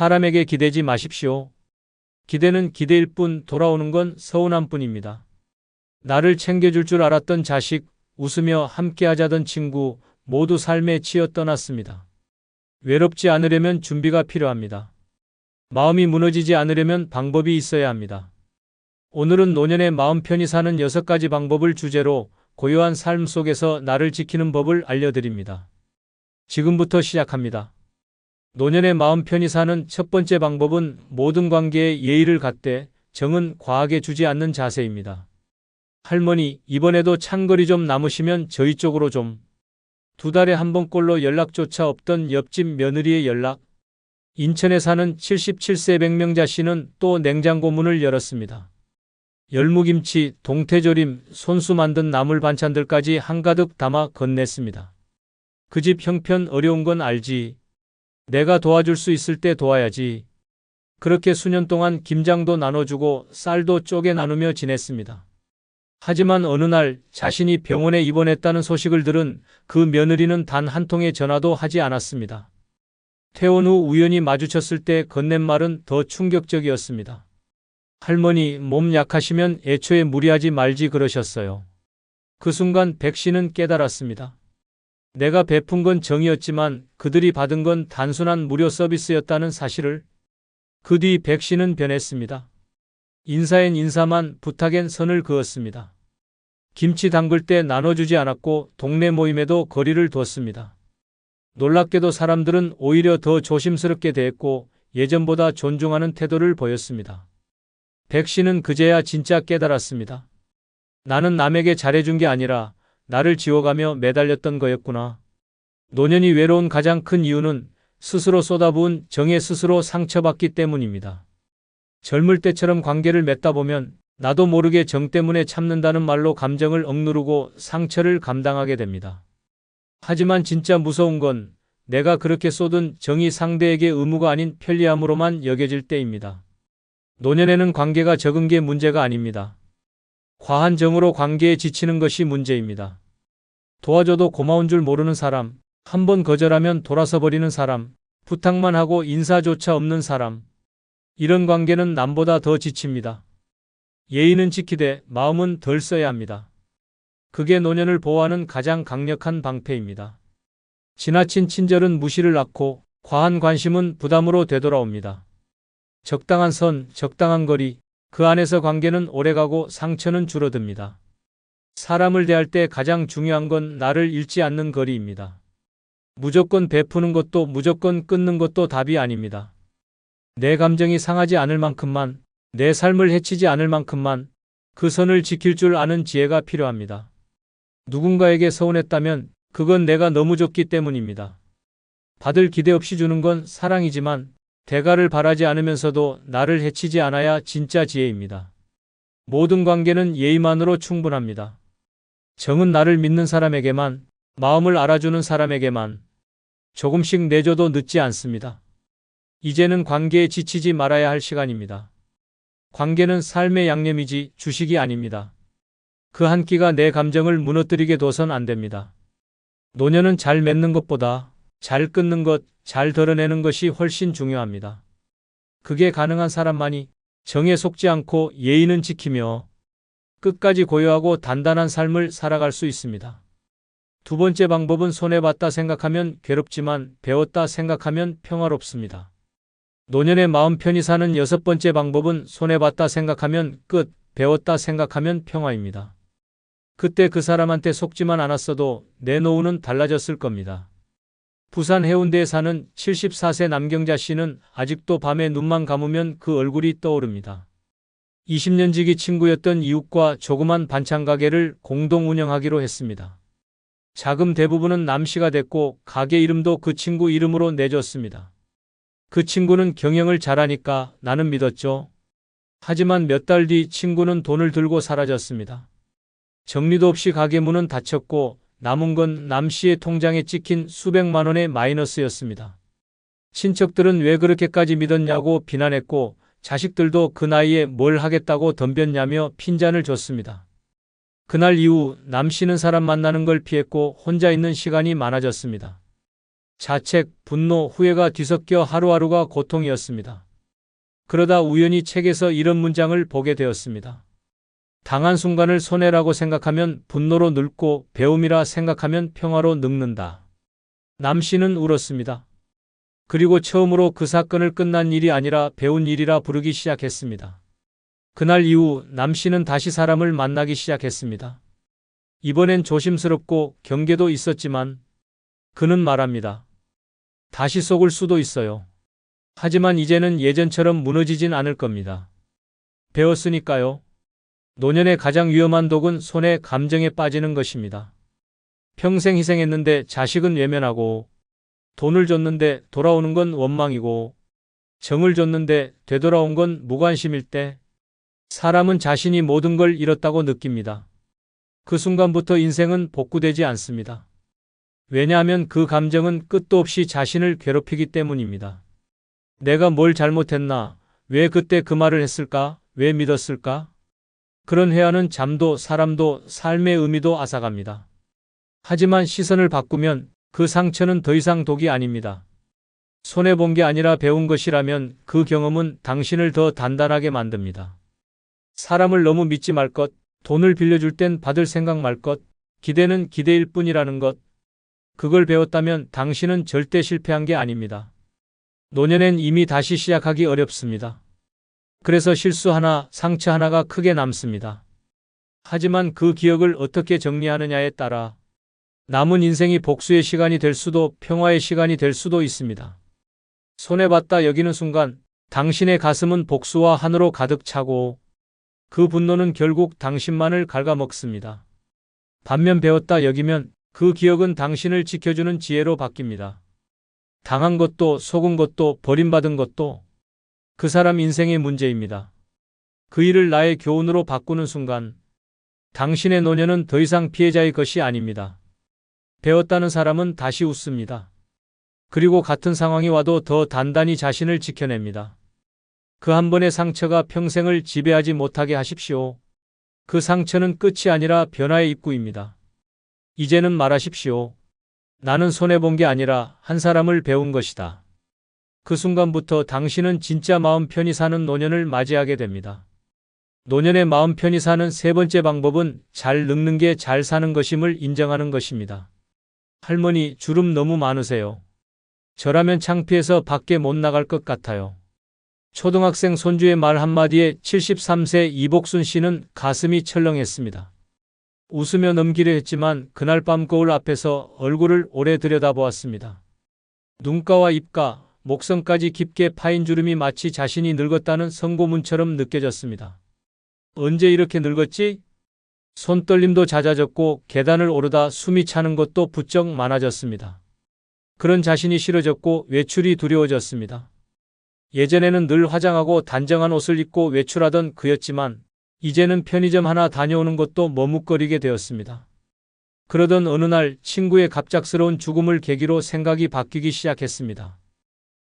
사람에게 기대지 마십시오. 기대는 기대일 뿐 돌아오는 건 서운함 뿐입니다. 나를 챙겨줄 줄 알았던 자식, 웃으며 함께하자던 친구 모두 삶에 치여 떠났습니다. 외롭지 않으려면 준비가 필요합니다. 마음이 무너지지 않으려면 방법이 있어야 합니다. 오늘은 노년의 마음 편히 사는 6가지 방법을 주제로 고요한 삶 속에서 나를 지키는 법을 알려드립니다. 지금부터 시작합니다. 노년의 마음 편히 사는 첫 번째 방법은 모든 관계에 예의를 갖되 정은 과하게 주지 않는 자세입니다. 할머니, 이번에도 찬거리 좀 남으시면 저희 쪽으로 좀. 2달에 한 번꼴로 연락조차 없던 옆집 며느리의 연락. 인천에 사는 77세 백명자 씨는 또 냉장고 문을 열었습니다. 열무김치, 동태조림, 손수 만든 나물 반찬들까지 한가득 담아 건넸습니다. 그 집 형편 어려운 건 알지. 내가 도와줄 수 있을 때 도와야지. 그렇게 수년 동안 김장도 나눠주고 쌀도 쪼개 나누며 지냈습니다. 하지만 어느 날 자신이 병원에 입원했다는 소식을 들은 그 며느리는 단 한 통의 전화도 하지 않았습니다. 퇴원 후 우연히 마주쳤을 때 건넨 말은 더 충격적이었습니다. 할머니, 몸 약하시면 애초에 무리하지 말지 그러셨어요. 그 순간 백 씨는 깨달았습니다. 내가 베푼 건 정이었지만 그들이 받은 건 단순한 무료 서비스였다는 사실을. 그 뒤 백 씨는 변했습니다. 인사엔 인사만, 부탁엔 선을 그었습니다. 김치 담글 때 나눠주지 않았고 동네 모임에도 거리를 뒀습니다. 놀랍게도 사람들은 오히려 더 조심스럽게 대했고 예전보다 존중하는 태도를 보였습니다. 백 씨는 그제야 진짜 깨달았습니다. 나는 남에게 잘해준 게 아니라 나를 지워가며 매달렸던 거였구나. 노년이 외로운 가장 큰 이유는 스스로 쏟아부은 정에 스스로 상처받기 때문입니다. 젊을 때처럼 관계를 맺다 보면 나도 모르게 정 때문에 참는다는 말로 감정을 억누르고 상처를 감당하게 됩니다. 하지만 진짜 무서운 건 내가 그렇게 쏟은 정이 상대에게 의무가 아닌 편리함으로만 여겨질 때입니다. 노년에는 관계가 적은 게 문제가 아닙니다. 과한 정으로 관계에 지치는 것이 문제입니다. 도와줘도 고마운 줄 모르는 사람, 한 번 거절하면 돌아서 버리는 사람, 부탁만 하고 인사조차 없는 사람. 이런 관계는 남보다 더 지칩니다. 예의는 지키되 마음은 덜 써야 합니다. 그게 노년을 보호하는 가장 강력한 방패입니다. 지나친 친절은 무시를 낳고 과한 관심은 부담으로 되돌아옵니다. 적당한 선, 적당한 거리, 그 안에서 관계는 오래가고 상처는 줄어듭니다. 사람을 대할 때 가장 중요한 건 나를 잃지 않는 거리입니다. 무조건 베푸는 것도 무조건 끊는 것도 답이 아닙니다. 내 감정이 상하지 않을 만큼만, 내 삶을 해치지 않을 만큼만 그 선을 지킬 줄 아는 지혜가 필요합니다. 누군가에게 서운했다면 그건 내가 너무 줬기 때문입니다. 받을 기대 없이 주는 건 사랑이지만 대가를 바라지 않으면서도 나를 해치지 않아야 진짜 지혜입니다. 모든 관계는 예의만으로 충분합니다. 정은 나를 믿는 사람에게만, 마음을 알아주는 사람에게만 조금씩 내줘도 늦지 않습니다. 이제는 관계에 지치지 말아야 할 시간입니다. 관계는 삶의 양념이지 주식이 아닙니다. 그 한 끼가 내 감정을 무너뜨리게 둬선 안 됩니다. 노년은 잘 맺는 것보다 잘 끊는 것, 잘 덜어내는 것이 훨씬 중요합니다. 그게 가능한 사람만이 정에 속지 않고 예의는 지키며 끝까지 고요하고 단단한 삶을 살아갈 수 있습니다. 두 번째 방법은 손해봤다 생각하면 괴롭지만 배웠다 생각하면 평화롭습니다. 노년의 마음 편히 사는 6번째 방법은 손해봤다 생각하면 끝, 배웠다 생각하면 평화입니다. 그때 그 사람한테 속지만 않았어도 내 노후는 달라졌을 겁니다. 부산 해운대에 사는 74세 남경자 씨는 아직도 밤에 눈만 감으면 그 얼굴이 떠오릅니다. 20년 지기 친구였던 이웃과 조그만 반찬 가게를 공동 운영하기로 했습니다. 자금 대부분은 남 씨가 됐고 가게 이름도 그 친구 이름으로 내줬습니다. 그 친구는 경영을 잘하니까 나는 믿었죠. 하지만 몇 달 뒤 친구는 돈을 들고 사라졌습니다. 정리도 없이 가게 문은 닫혔고 남은 건 남 씨의 통장에 찍힌 수백만 원의 마이너스였습니다. 친척들은 왜 그렇게까지 믿었냐고 비난했고 자식들도 그 나이에 뭘 하겠다고 덤볐냐며 핀잔을 줬습니다. 그날 이후 남 씨는 사람 만나는 걸 피했고 혼자 있는 시간이 많아졌습니다. 자책, 분노, 후회가 뒤섞여 하루하루가 고통이었습니다. 그러다 우연히 책에서 이런 문장을 보게 되었습니다. 당한 순간을 손해라고 생각하면 분노로 늙고 배움이라 생각하면 평화로 늙는다. 남 씨는 울었습니다. 그리고 처음으로 그 사건을 끝난 일이 아니라 배운 일이라 부르기 시작했습니다. 그날 이후 남 씨는 다시 사람을 만나기 시작했습니다. 이번엔 조심스럽고 경계도 있었지만 그는 말합니다. 다시 속을 수도 있어요. 하지만 이제는 예전처럼 무너지진 않을 겁니다. 배웠으니까요. 노년의 가장 위험한 독은 손해 감정에 빠지는 것입니다. 평생 희생했는데 자식은 외면하고, 돈을 줬는데 돌아오는 건 원망이고, 정을 줬는데 되돌아온 건 무관심일 때, 사람은 자신이 모든 걸 잃었다고 느낍니다. 그 순간부터 인생은 복구되지 않습니다. 왜냐하면 그 감정은 끝도 없이 자신을 괴롭히기 때문입니다. 내가 뭘 잘못했나? 왜 그때 그 말을 했을까? 왜 믿었을까? 그런 회화는 잠도 사람도 삶의 의미도 앗아갑니다. 하지만 시선을 바꾸면 그 상처는 더 이상 독이 아닙니다. 손해본 게 아니라 배운 것이라면 그 경험은 당신을 더 단단하게 만듭니다. 사람을 너무 믿지 말 것, 돈을 빌려줄 땐 받을 생각 말 것, 기대는 기대일 뿐이라는 것, 그걸 배웠다면 당신은 절대 실패한 게 아닙니다. 노년엔 이미 다시 시작하기 어렵습니다. 그래서 실수 하나, 상처 하나가 크게 남습니다. 하지만 그 기억을 어떻게 정리하느냐에 따라 남은 인생이 복수의 시간이 될 수도 평화의 시간이 될 수도 있습니다. 손해봤다 여기는 순간 당신의 가슴은 복수와 한으로 가득 차고 그 분노는 결국 당신만을 갉아먹습니다. 반면 배웠다 여기면 그 기억은 당신을 지켜주는 지혜로 바뀝니다. 당한 것도 속은 것도 버림받은 것도 그 사람 인생의 문제입니다. 그 일을 나의 교훈으로 바꾸는 순간 당신의 노년은 더 이상 피해자의 것이 아닙니다. 배웠다는 사람은 다시 웃습니다. 그리고 같은 상황이 와도 더 단단히 자신을 지켜냅니다. 그 한 번의 상처가 평생을 지배하지 못하게 하십시오. 그 상처는 끝이 아니라 변화의 입구입니다. 이제는 말하십시오. 나는 손해본 게 아니라 한 사람을 배운 것이다. 그 순간부터 당신은 진짜 마음 편히 사는 노년을 맞이하게 됩니다. 노년의 마음 편히 사는 세 번째 방법은 잘 늙는 게 잘 사는 것임을 인정하는 것입니다. 할머니, 주름 너무 많으세요. 저라면 창피해서 밖에 못 나갈 것 같아요. 초등학생 손주의 말 한마디에 73세 이복순 씨는 가슴이 철렁했습니다. 웃으며 넘기려 했지만 그날 밤 거울 앞에서 얼굴을 오래 들여다보았습니다. 눈가와 입가, 목선까지 깊게 파인 주름이 마치 자신이 늙었다는 선고문처럼 느껴졌습니다. 언제 이렇게 늙었지? 손떨림도 잦아졌고 계단을 오르다 숨이 차는 것도 부쩍 많아졌습니다. 그런 자신이 싫어졌고 외출이 두려워졌습니다. 예전에는 늘 화장하고 단정한 옷을 입고 외출하던 그였지만 이제는 편의점 하나 다녀오는 것도 머뭇거리게 되었습니다. 그러던 어느 날 친구의 갑작스러운 죽음을 계기로 생각이 바뀌기 시작했습니다.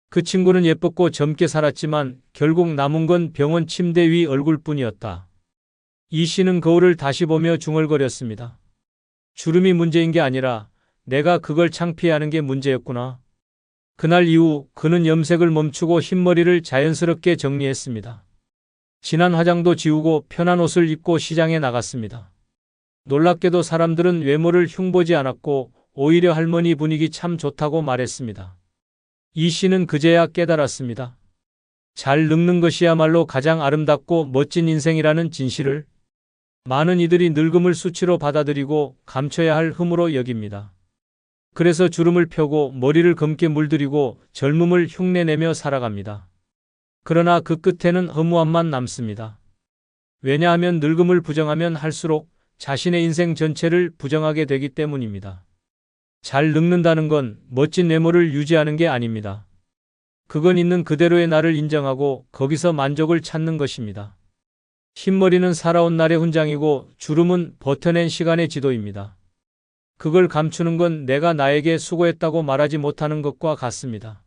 그 친구는 예뻤고 젊게 살았지만 결국 남은 건 병원 침대 위 얼굴뿐이었다. 이 씨는 거울을 다시 보며 중얼거렸습니다. 주름이 문제인 게 아니라 내가 그걸 창피해하는 게 문제였구나. 그날 이후 그는 염색을 멈추고 흰머리를 자연스럽게 정리했습니다. 진한 화장도 지우고 편한 옷을 입고 시장에 나갔습니다. 놀랍게도 사람들은 외모를 흉보지 않았고 오히려 할머니 분위기 참 좋다고 말했습니다. 이 씨는 그제야 깨달았습니다. 잘 늙는 것이야말로 가장 아름답고 멋진 인생이라는 진실을 많은 이들이 늙음을 수치로 받아들이고 감춰야 할 흠으로 여깁니다. 그래서 주름을 펴고 머리를 검게 물들이고 젊음을 흉내내며 살아갑니다. 그러나 그 끝에는 허무함만 남습니다. 왜냐하면 늙음을 부정하면 할수록 자신의 인생 전체를 부정하게 되기 때문입니다. 잘 늙는다는 건 멋진 외모를 유지하는 게 아닙니다. 그건 있는 그대로의 나를 인정하고 거기서 만족을 찾는 것입니다. 흰머리는 살아온 날의 훈장이고 주름은 버텨낸 시간의 지도입니다. 그걸 감추는 건 내가 나에게 수고했다고 말하지 못하는 것과 같습니다.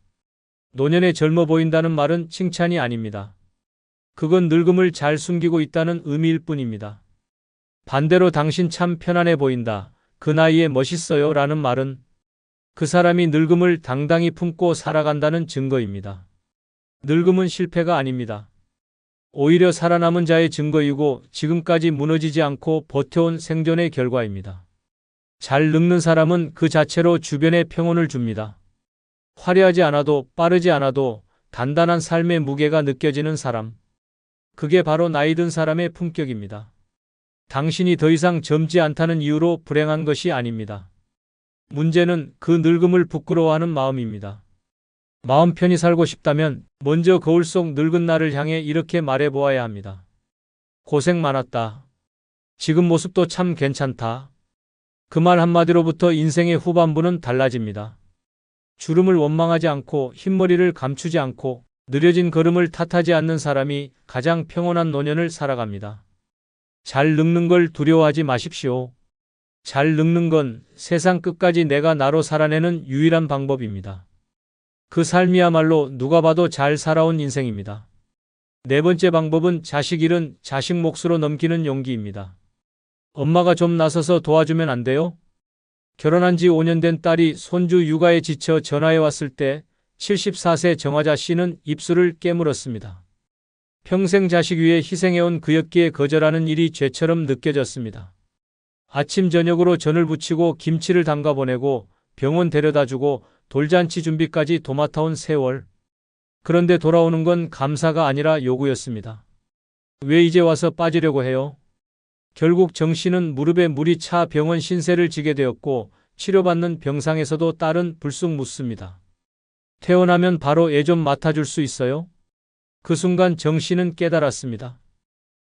노년에 젊어 보인다는 말은 칭찬이 아닙니다. 그건 늙음을 잘 숨기고 있다는 의미일 뿐입니다. 반대로 당신 참 편안해 보인다. 그 나이에 멋있어요 라는 말은 그 사람이 늙음을 당당히 품고 살아간다는 증거입니다. 늙음은 실패가 아닙니다. 오히려 살아남은 자의 증거이고 지금까지 무너지지 않고 버텨온 생존의 결과입니다. 잘 늙는 사람은 그 자체로 주변에 평온을 줍니다. 화려하지 않아도 빠르지 않아도 단단한 삶의 무게가 느껴지는 사람. 그게 바로 나이 든 사람의 품격입니다. 당신이 더 이상 젊지 않다는 이유로 불행한 것이 아닙니다. 문제는 그 늙음을 부끄러워하는 마음입니다. 마음 편히 살고 싶다면 먼저 거울 속 늙은 나를 향해 이렇게 말해보아야 합니다. 고생 많았다. 지금 모습도 참 괜찮다. 그 말 한마디로부터 인생의 후반부는 달라집니다. 주름을 원망하지 않고 흰머리를 감추지 않고 느려진 걸음을 탓하지 않는 사람이 가장 평온한 노년을 살아갑니다. 잘 늙는 걸 두려워하지 마십시오. 잘 늙는 건 세상 끝까지 내가 나로 살아내는 유일한 방법입니다. 그 삶이야말로 누가 봐도 잘 살아온 인생입니다. 네 번째 방법은 자식 일은 자식 몫으로 넘기는 용기입니다. 엄마가 좀 나서서 도와주면 안 돼요? 결혼한 지 5년 된 딸이 손주 육아에 지쳐 전화해 왔을 때 74세 정화자 씨는 입술을 깨물었습니다. 평생 자식 위해 희생해온 그였기에 거절하는 일이 죄처럼 느껴졌습니다. 아침 저녁으로 전을 부치고 김치를 담가 보내고 병원 데려다주고 돌잔치 준비까지 도맡아온 세월. 그런데 돌아오는 건 감사가 아니라 요구였습니다. 왜 이제 와서 빠지려고 해요? 결국 정 씨는 무릎에 물이 차 병원 신세를 지게 되었고 치료받는 병상에서도 딸은 불쑥 묻습니다. 퇴원하면 바로 애 좀 맡아줄 수 있어요? 그 순간 정 씨는 깨달았습니다.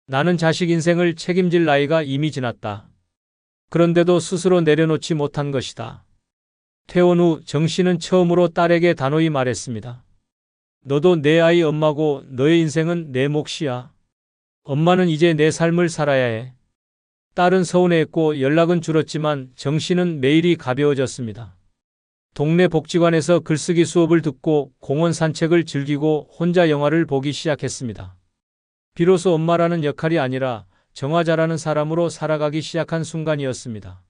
나는 자식 인생을 책임질 나이가 이미 지났다. 그런데도 스스로 내려놓지 못한 것이다. 퇴원 후 정 씨는 처음으로 딸에게 단호히 말했습니다. 너도 내 아이 엄마고 너의 인생은 내 몫이야. 엄마는 이제 내 삶을 살아야 해. 딸은 서운해했고 연락은 줄었지만 정 씨는 매일이 가벼워졌습니다. 동네 복지관에서 글쓰기 수업을 듣고 공원 산책을 즐기고 혼자 영화를 보기 시작했습니다. 비로소 엄마라는 역할이 아니라 정화자라는 사람으로 살아가기 시작한 순간이었습니다.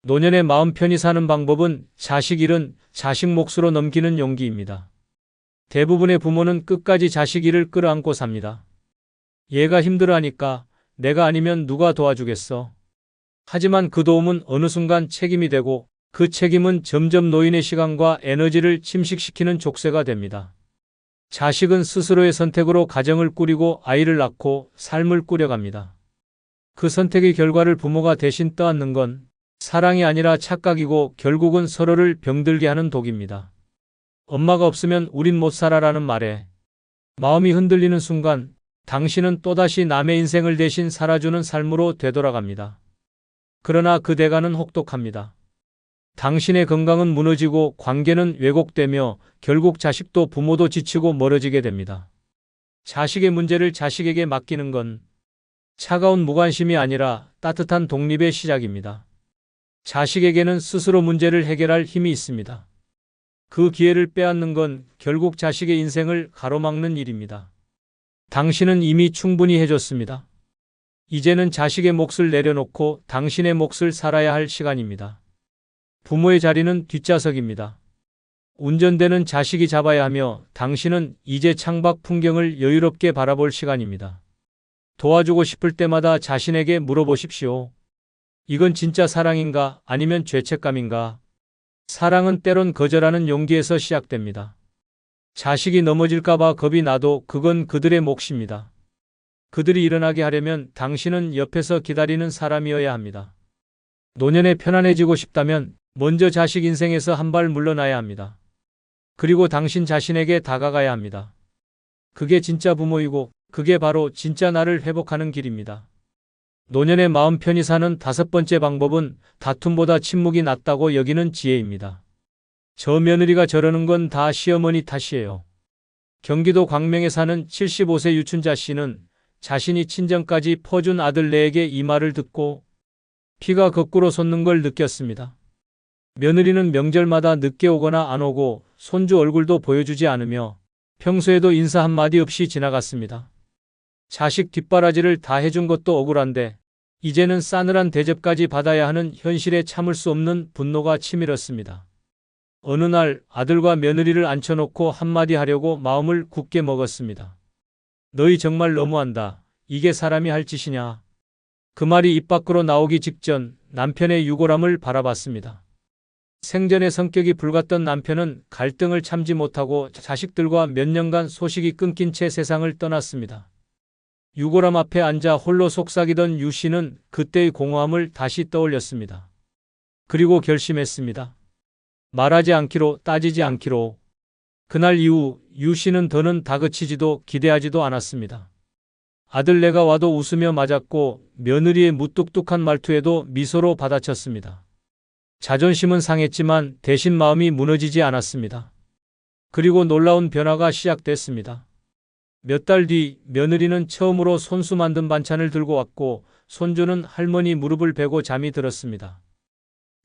노년에 마음 편히 사는 방법은 자식 일은 자식 몫으로 넘기는 용기입니다. 대부분의 부모는 끝까지 자식 일을 끌어안고 삽니다. 얘가 힘들어하니까 내가 아니면 누가 도와주겠어. 하지만 그 도움은 어느 순간 책임이 되고 그 책임은 점점 노인의 시간과 에너지를 침식시키는 족쇄가 됩니다. 자식은 스스로의 선택으로 가정을 꾸리고 아이를 낳고 삶을 꾸려갑니다. 그 선택의 결과를 부모가 대신 떠안는 건 사랑이 아니라 착각이고 결국은 서로를 병들게 하는 독입니다. 엄마가 없으면 우린 못 살아라는 말에 마음이 흔들리는 순간 당신은 또다시 남의 인생을 대신 살아주는 삶으로 되돌아갑니다. 그러나 그 대가는 혹독합니다. 당신의 건강은 무너지고 관계는 왜곡되며 결국 자식도 부모도 지치고 멀어지게 됩니다. 자식의 문제를 자식에게 맡기는 건 차가운 무관심이 아니라 따뜻한 독립의 시작입니다. 자식에게는 스스로 문제를 해결할 힘이 있습니다. 그 기회를 빼앗는 건 결국 자식의 인생을 가로막는 일입니다. 당신은 이미 충분히 해줬습니다. 이제는 자식의 몫을 내려놓고 당신의 몫을 살아야 할 시간입니다. 부모의 자리는 뒷좌석입니다. 운전대는 자식이 잡아야 하며 당신은 이제 창밖 풍경을 여유롭게 바라볼 시간입니다. 도와주고 싶을 때마다 자신에게 물어보십시오. 이건 진짜 사랑인가 아니면 죄책감인가? 사랑은 때론 거절하는 용기에서 시작됩니다. 자식이 넘어질까봐 겁이 나도 그건 그들의 몫입니다. 그들이 일어나게 하려면 당신은 옆에서 기다리는 사람이어야 합니다. 노년에 편안해지고 싶다면 먼저 자식 인생에서 한 발 물러나야 합니다. 그리고 당신 자신에게 다가가야 합니다. 그게 진짜 부모이고 그게 바로 진짜 나를 회복하는 길입니다. 노년에 마음 편히 사는 5번째 방법은 다툼보다 침묵이 낫다고 여기는 지혜입니다. 저 며느리가 저러는 건 다 시어머니 탓이에요. 경기도 광명에 사는 75세 유춘자 씨는 자신이 친정까지 퍼준 아들네에게 이 말을 듣고 피가 거꾸로 솟는 걸 느꼈습니다. 며느리는 명절마다 늦게 오거나 안 오고 손주 얼굴도 보여주지 않으며 평소에도 인사 한마디 없이 지나갔습니다. 자식 뒷바라지를 다 해준 것도 억울한데 이제는 싸늘한 대접까지 받아야 하는 현실에 참을 수 없는 분노가 치밀었습니다. 어느 날 아들과 며느리를 앉혀놓고 한마디 하려고 마음을 굳게 먹었습니다. 너희 정말 너무한다. 이게 사람이 할 짓이냐? 그 말이 입 밖으로 나오기 직전 남편의 유골함을 바라봤습니다. 생전에 성격이 불같던 남편은 갈등을 참지 못하고 자식들과 몇 년간 소식이 끊긴 채 세상을 떠났습니다. 유골함 앞에 앉아 홀로 속삭이던 유 씨는 그때의 공허함을 다시 떠올렸습니다. 그리고 결심했습니다. 말하지 않기로, 따지지 않기로. 그날 이후 유 씨는 더는 다그치지도 기대하지도 않았습니다. 아들네가 와도 웃으며 맞았고 며느리의 무뚝뚝한 말투에도 미소로 받아쳤습니다. 자존심은 상했지만 대신 마음이 무너지지 않았습니다. 그리고 놀라운 변화가 시작됐습니다. 몇 달 뒤 며느리는 처음으로 손수 만든 반찬을 들고 왔고 손주는 할머니 무릎을 베고 잠이 들었습니다.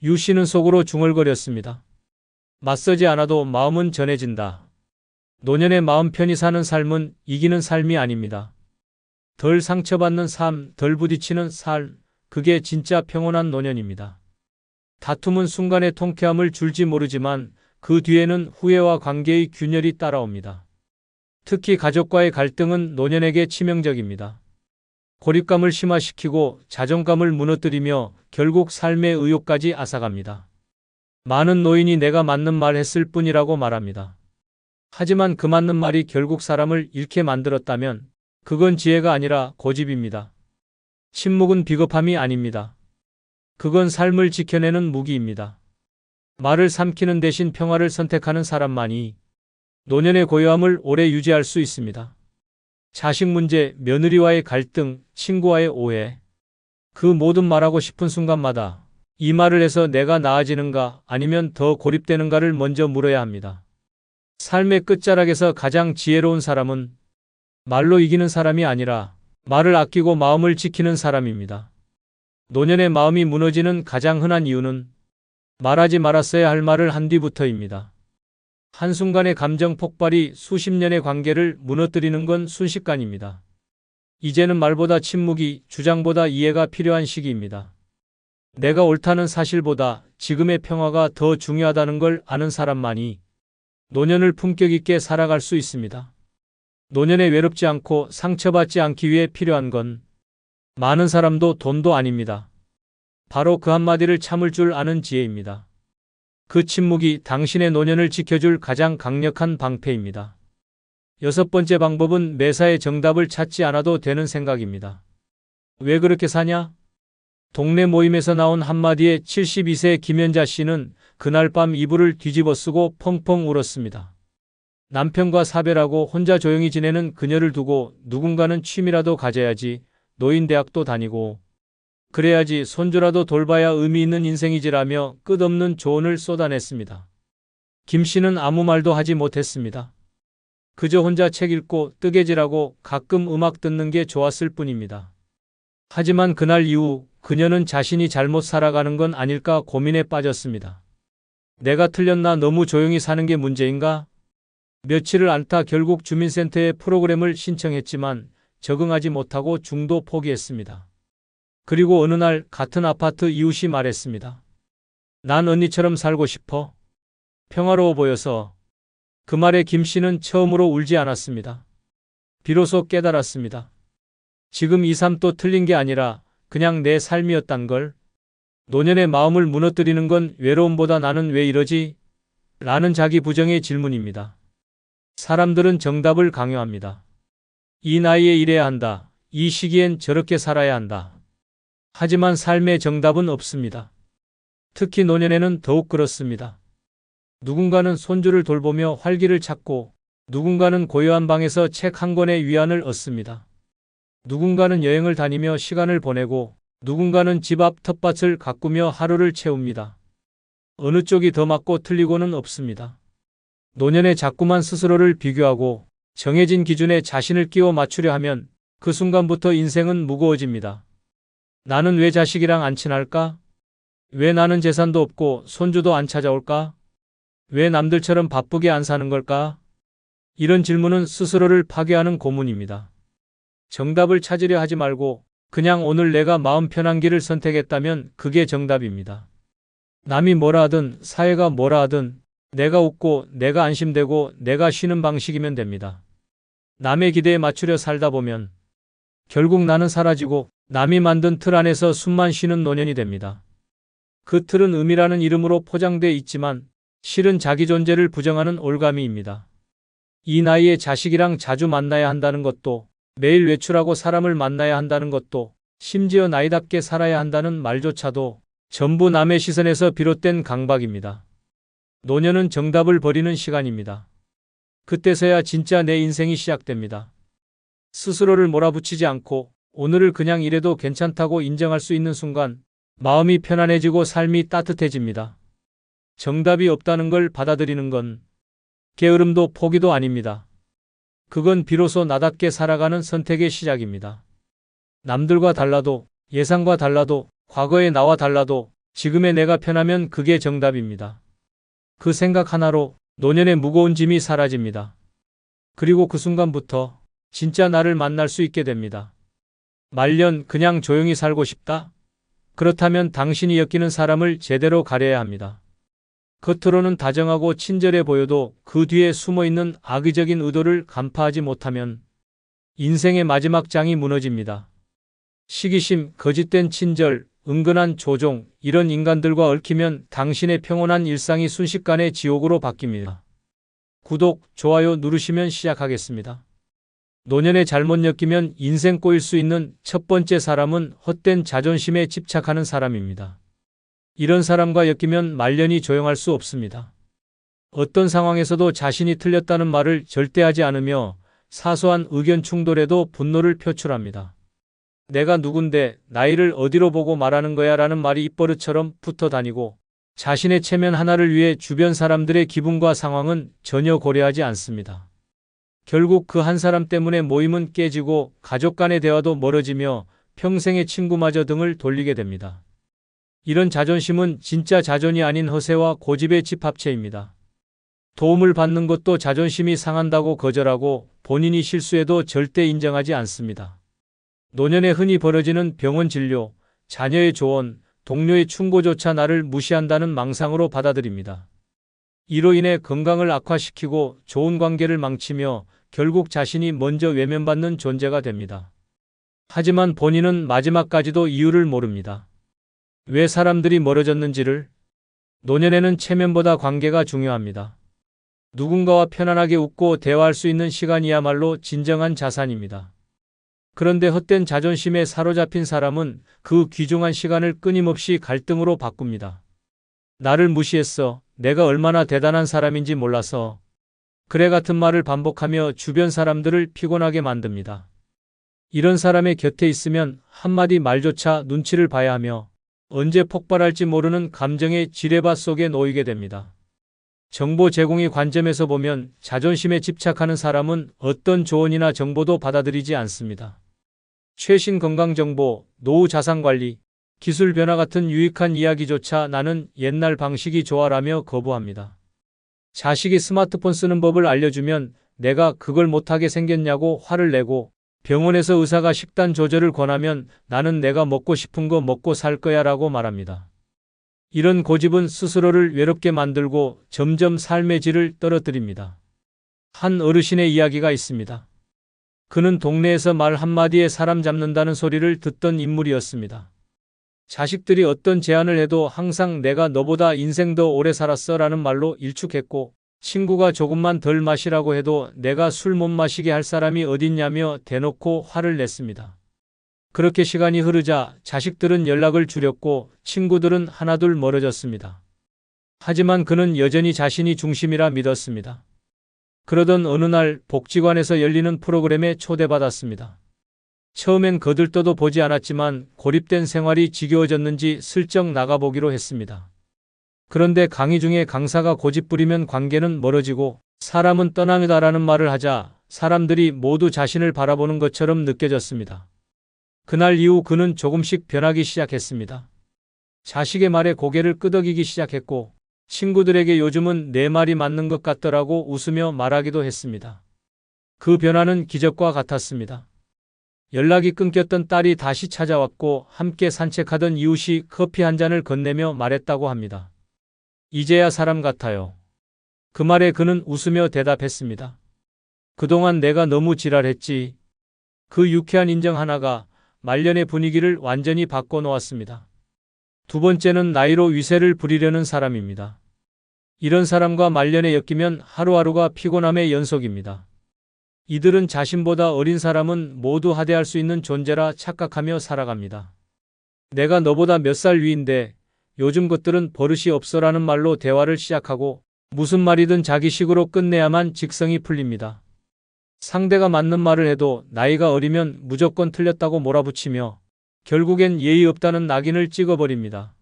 유 씨는 속으로 중얼거렸습니다. 맞서지 않아도 마음은 전해진다. 노년의 마음 편히 사는 삶은 이기는 삶이 아닙니다. 덜 상처받는 삶, 덜 부딪히는 삶, 그게 진짜 평온한 노년입니다. 다툼은 순간의 통쾌함을 줄지 모르지만 그 뒤에는 후회와 관계의 균열이 따라옵니다. 특히 가족과의 갈등은 노년에게 치명적입니다. 고립감을 심화시키고 자존감을 무너뜨리며 결국 삶의 의욕까지 앗아갑니다. 많은 노인이 내가 맞는 말 했을 뿐이라고 말합니다. 하지만 그 맞는 말이 결국 사람을 잃게 만들었다면 그건 지혜가 아니라 고집입니다. 침묵은 비겁함이 아닙니다. 그건 삶을 지켜내는 무기입니다. 말을 삼키는 대신 평화를 선택하는 사람만이 노년의 고요함을 오래 유지할 수 있습니다. 자식 문제, 며느리와의 갈등, 친구와의 오해. 그 모든 말하고 싶은 순간마다 이 말을 해서 내가 나아지는가 아니면 더 고립되는가를 먼저 물어야 합니다. 삶의 끝자락에서 가장 지혜로운 사람은 말로 이기는 사람이 아니라 말을 아끼고 마음을 지키는 사람입니다. 노년의 마음이 무너지는 가장 흔한 이유는 말하지 말았어야 할 말을 한 뒤부터입니다. 한순간의 감정 폭발이 수십 년의 관계를 무너뜨리는 건 순식간입니다. 이제는 말보다 침묵이, 주장보다 이해가 필요한 시기입니다. 내가 옳다는 사실보다 지금의 평화가 더 중요하다는 걸 아는 사람만이 노년을 품격 있게 살아갈 수 있습니다. 노년에 외롭지 않고 상처받지 않기 위해 필요한 건 많은 사람도 돈도 아닙니다. 바로 그 한마디를 참을 줄 아는 지혜입니다. 그 침묵이 당신의 노년을 지켜줄 가장 강력한 방패입니다. 6번째 방법은 매사에 정답을 찾지 않아도 되는 생각입니다. 왜 그렇게 사냐? 동네 모임에서 나온 한마디에 72세 김연자 씨는 그날 밤 이불을 뒤집어 쓰고 펑펑 울었습니다. 남편과 사별하고 혼자 조용히 지내는 그녀를 두고 누군가는 취미라도 가져야지, 노인대학도 다니고 그래야지, 손주라도 돌봐야 의미 있는 인생이지라며 끝없는 조언을 쏟아냈습니다. 김 씨는 아무 말도 하지 못했습니다. 그저 혼자 책 읽고 뜨개질하고 가끔 음악 듣는 게 좋았을 뿐입니다. 하지만 그날 이후 그녀는 자신이 잘못 살아가는 건 아닐까 고민에 빠졌습니다. 내가 틀렸나? 너무 조용히 사는 게 문제인가? 며칠을 앓다 결국 주민센터에 프로그램을 신청했지만 적응하지 못하고 중도 포기했습니다. 그리고 어느 날 같은 아파트 이웃이 말했습니다. 난 언니처럼 살고 싶어. 평화로워 보여서. 그 말에 김 씨는 처음으로 울지 않았습니다. 비로소 깨달았습니다. 지금 이 삶도 틀린 게 아니라 그냥 내 삶이었단 걸. 노년의 마음을 무너뜨리는 건 외로움보다 나는 왜 이러지? 라는 자기 부정의 질문입니다. 사람들은 정답을 강요합니다. 이 나이에 이래야 한다. 이 시기엔 저렇게 살아야 한다. 하지만 삶의 정답은 없습니다. 특히 노년에는 더욱 그렇습니다. 누군가는 손주를 돌보며 활기를 찾고 누군가는 고요한 방에서 책 한 권의 위안을 얻습니다. 누군가는 여행을 다니며 시간을 보내고 누군가는 집 앞 텃밭을 가꾸며 하루를 채웁니다. 어느 쪽이 더 맞고 틀리고는 없습니다. 노년에 자꾸만 스스로를 비교하고 정해진 기준에 자신을 끼워 맞추려 하면 그 순간부터 인생은 무거워집니다. 나는 왜 자식이랑 안 친할까? 왜 나는 재산도 없고 손주도 안 찾아올까? 왜 남들처럼 바쁘게 안 사는 걸까? 이런 질문은 스스로를 파괴하는 고문입니다. 정답을 찾으려 하지 말고 그냥 오늘 내가 마음 편한 길을 선택했다면 그게 정답입니다. 남이 뭐라 하든 사회가 뭐라 하든 내가 웃고 내가 안심되고 내가 쉬는 방식이면 됩니다. 남의 기대에 맞추려 살다 보면 결국 나는 사라지고 남이 만든 틀 안에서 숨만 쉬는 노년이 됩니다. 그 틀은 의미라는 이름으로 포장돼 있지만 실은 자기 존재를 부정하는 올가미입니다. 이 나이에 자식이랑 자주 만나야 한다는 것도, 매일 외출하고 사람을 만나야 한다는 것도, 심지어 나이답게 살아야 한다는 말조차도 전부 남의 시선에서 비롯된 강박입니다. 노년은 정답을 버리는 시간입니다. 그때서야 진짜 내 인생이 시작됩니다. 스스로를 몰아붙이지 않고 오늘을 그냥 이래도 괜찮다고 인정할 수 있는 순간 마음이 편안해지고 삶이 따뜻해집니다. 정답이 없다는 걸 받아들이는 건 게으름도 포기도 아닙니다. 그건 비로소 나답게 살아가는 선택의 시작입니다. 남들과 달라도, 예상과 달라도, 과거의 나와 달라도 지금의 내가 편하면 그게 정답입니다. 그 생각 하나로 노년의 무거운 짐이 사라집니다. 그리고 그 순간부터 진짜 나를 만날 수 있게 됩니다. 말년 그냥 조용히 살고 싶다? 그렇다면 당신이 엮이는 사람을 제대로 가려야 합니다. 겉으로는 다정하고 친절해 보여도 그 뒤에 숨어있는 악의적인 의도를 간파하지 못하면 인생의 마지막 장이 무너집니다. 시기심, 거짓된 친절, 은근한 조종, 이런 인간들과 얽히면 당신의 평온한 일상이 순식간에 지옥으로 바뀝니다. 구독, 좋아요 누르시면 시작하겠습니다. 노년에 잘못 엮이면 인생 꼬일 수 있는 첫 번째 사람은 헛된 자존심에 집착하는 사람입니다. 이런 사람과 엮이면 말년이 조용할 수 없습니다. 어떤 상황에서도 자신이 틀렸다는 말을 절대 하지 않으며 사소한 의견 충돌에도 분노를 표출합니다. 내가 누군데 나이를 어디로 보고 말하는 거야 라는 말이 입버릇처럼 붙어 다니고 자신의 체면 하나를 위해 주변 사람들의 기분과 상황은 전혀 고려하지 않습니다. 결국 그 한 사람 때문에 모임은 깨지고 가족 간의 대화도 멀어지며 평생의 친구마저 등을 돌리게 됩니다. 이런 자존심은 진짜 자존이 아닌 허세와 고집의 집합체입니다. 도움을 받는 것도 자존심이 상한다고 거절하고 본인이 실수해도 절대 인정하지 않습니다. 노년에 흔히 벌어지는 병원 진료, 자녀의 조언, 동료의 충고조차 나를 무시한다는 망상으로 받아들입니다. 이로 인해 건강을 악화시키고 좋은 관계를 망치며 결국 자신이 먼저 외면받는 존재가 됩니다. 하지만 본인은 마지막까지도 이유를 모릅니다. 왜 사람들이 멀어졌는지를. 노년에는 체면보다 관계가 중요합니다. 누군가와 편안하게 웃고 대화할 수 있는 시간이야말로 진정한 자산입니다. 그런데 헛된 자존심에 사로잡힌 사람은 그 귀중한 시간을 끊임없이 갈등으로 바꿉니다. 나를 무시했어. 내가 얼마나 대단한 사람인지 몰라서. 그래 같은 말을 반복하며 주변 사람들을 피곤하게 만듭니다. 이런 사람의 곁에 있으면 한마디 말조차 눈치를 봐야 하며 언제 폭발할지 모르는 감정의 지뢰밭 속에 놓이게 됩니다. 정보 제공의 관점에서 보면 자존심에 집착하는 사람은 어떤 조언이나 정보도 받아들이지 않습니다. 최신 건강정보, 노후 자산관리, 기술 변화 같은 유익한 이야기조차 나는 옛날 방식이 좋아라며 거부합니다. 자식이 스마트폰 쓰는 법을 알려주면 내가 그걸 못하게 생겼냐고 화를 내고 병원에서 의사가 식단 조절을 권하면 나는 내가 먹고 싶은 거 먹고 살 거야 라고 말합니다. 이런 고집은 스스로를 외롭게 만들고 점점 삶의 질을 떨어뜨립니다. 한 어르신의 이야기가 있습니다. 그는 동네에서 말 한마디에 사람 잡는다는 소리를 듣던 인물이었습니다. 자식들이 어떤 제안을 해도 항상 내가 너보다 인생 더 오래 살았어 라는 말로 일축했고 친구가 조금만 덜 마시라고 해도 내가 술 못 마시게 할 사람이 어딨냐며 대놓고 화를 냈습니다. 그렇게 시간이 흐르자 자식들은 연락을 줄였고 친구들은 하나둘 멀어졌습니다. 하지만 그는 여전히 자신이 중심이라 믿었습니다. 그러던 어느 날 복지관에서 열리는 프로그램에 초대받았습니다. 처음엔 거들떠도 보지 않았지만 고립된 생활이 지겨워졌는지 슬쩍 나가보기로 했습니다. 그런데 강의 중에 강사가 고집부리면 관계는 멀어지고 사람은 떠나다라는 말을 하자 사람들이 모두 자신을 바라보는 것처럼 느껴졌습니다. 그날 이후 그는 조금씩 변하기 시작했습니다. 자식의 말에 고개를 끄덕이기 시작했고 친구들에게 요즘은 내 말이 맞는 것 같더라고 웃으며 말하기도 했습니다. 그 변화는 기적과 같았습니다. 연락이 끊겼던 딸이 다시 찾아왔고 함께 산책하던 이웃이 커피 한 잔을 건네며 말했다고 합니다. 이제야 사람 같아요. 그 말에 그는 웃으며 대답했습니다. 그동안 내가 너무 지랄했지. 그 유쾌한 인정 하나가 말년의 분위기를 완전히 바꿔놓았습니다. 두 번째는 나이로 위세를 부리려는 사람입니다. 이런 사람과 말년에 엮이면 하루하루가 피곤함의 연속입니다. 이들은 자신보다 어린 사람은 모두 하대할 수 있는 존재라 착각하며 살아갑니다. 내가 너보다 몇 살 위인데 요즘 것들은 버릇이 없어라는 말로 대화를 시작하고 무슨 말이든 자기 식으로 끝내야만 직성이 풀립니다. 상대가 맞는 말을 해도 나이가 어리면 무조건 틀렸다고 몰아붙이며 결국엔 예의 없다는 낙인을 찍어버립니다.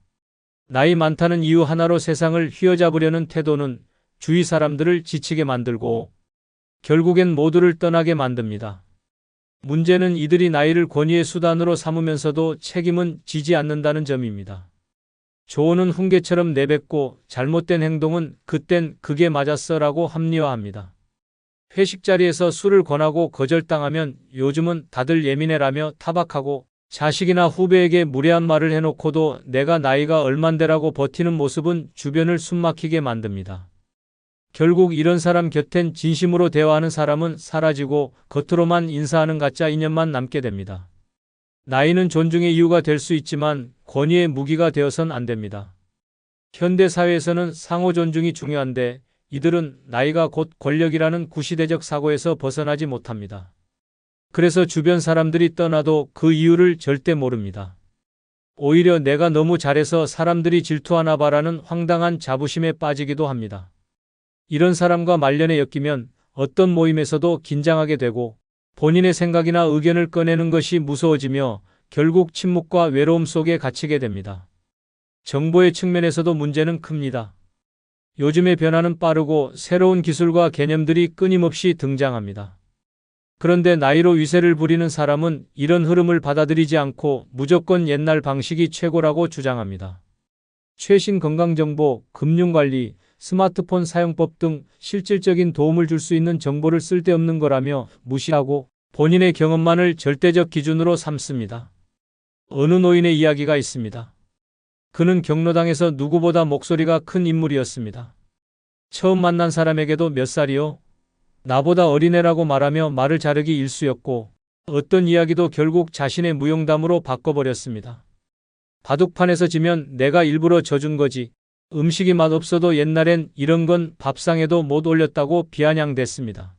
나이 많다는 이유 하나로 세상을 휘어잡으려는 태도는 주위 사람들을 지치게 만들고 결국엔 모두를 떠나게 만듭니다. 문제는 이들이 나이를 권위의 수단으로 삼으면서도 책임은 지지 않는다는 점입니다. 조언은 훈계처럼 내뱉고 잘못된 행동은 그땐 그게 맞았어라고 합리화합니다. 회식 자리에서 술을 권하고 거절당하면 요즘은 다들 예민해라며 타박하고 자식이나 후배에게 무례한 말을 해놓고도 내가 나이가 얼만데라고 버티는 모습은 주변을 숨막히게 만듭니다. 결국 이런 사람 곁엔 진심으로 대화하는 사람은 사라지고 겉으로만 인사하는 가짜 인연만 남게 됩니다. 나이는 존중의 이유가 될 수 있지만 권위의 무기가 되어선 안 됩니다. 현대 사회에서는 상호 존중이 중요한데 이들은 나이가 곧 권력이라는 구시대적 사고에서 벗어나지 못합니다. 그래서 주변 사람들이 떠나도 그 이유를 절대 모릅니다. 오히려 내가 너무 잘해서 사람들이 질투하나 봐라는 황당한 자부심에 빠지기도 합니다. 이런 사람과 말년에 엮이면 어떤 모임에서도 긴장하게 되고 본인의 생각이나 의견을 꺼내는 것이 무서워지며 결국 침묵과 외로움 속에 갇히게 됩니다. 정보의 측면에서도 문제는 큽니다. 요즘의 변화는 빠르고 새로운 기술과 개념들이 끊임없이 등장합니다. 그런데 나이로 위세를 부리는 사람은 이런 흐름을 받아들이지 않고 무조건 옛날 방식이 최고라고 주장합니다. 최신 건강정보, 금융관리, 스마트폰 사용법 등 실질적인 도움을 줄 수 있는 정보를 쓸데없는 거라며 무시하고 본인의 경험만을 절대적 기준으로 삼습니다. 어느 노인의 이야기가 있습니다. 그는 경로당에서 누구보다 목소리가 큰 인물이었습니다. 처음 만난 사람에게도 몇 살이요? 나보다 어린애라고 말하며 말을 자르기 일쑤였고 어떤 이야기도 결국 자신의 무용담으로 바꿔버렸습니다. 바둑판에서 지면 내가 일부러 져준 거지. 음식이 맛없어도 옛날엔 이런 건 밥상에도 못 올렸다고 비아냥댔습니다.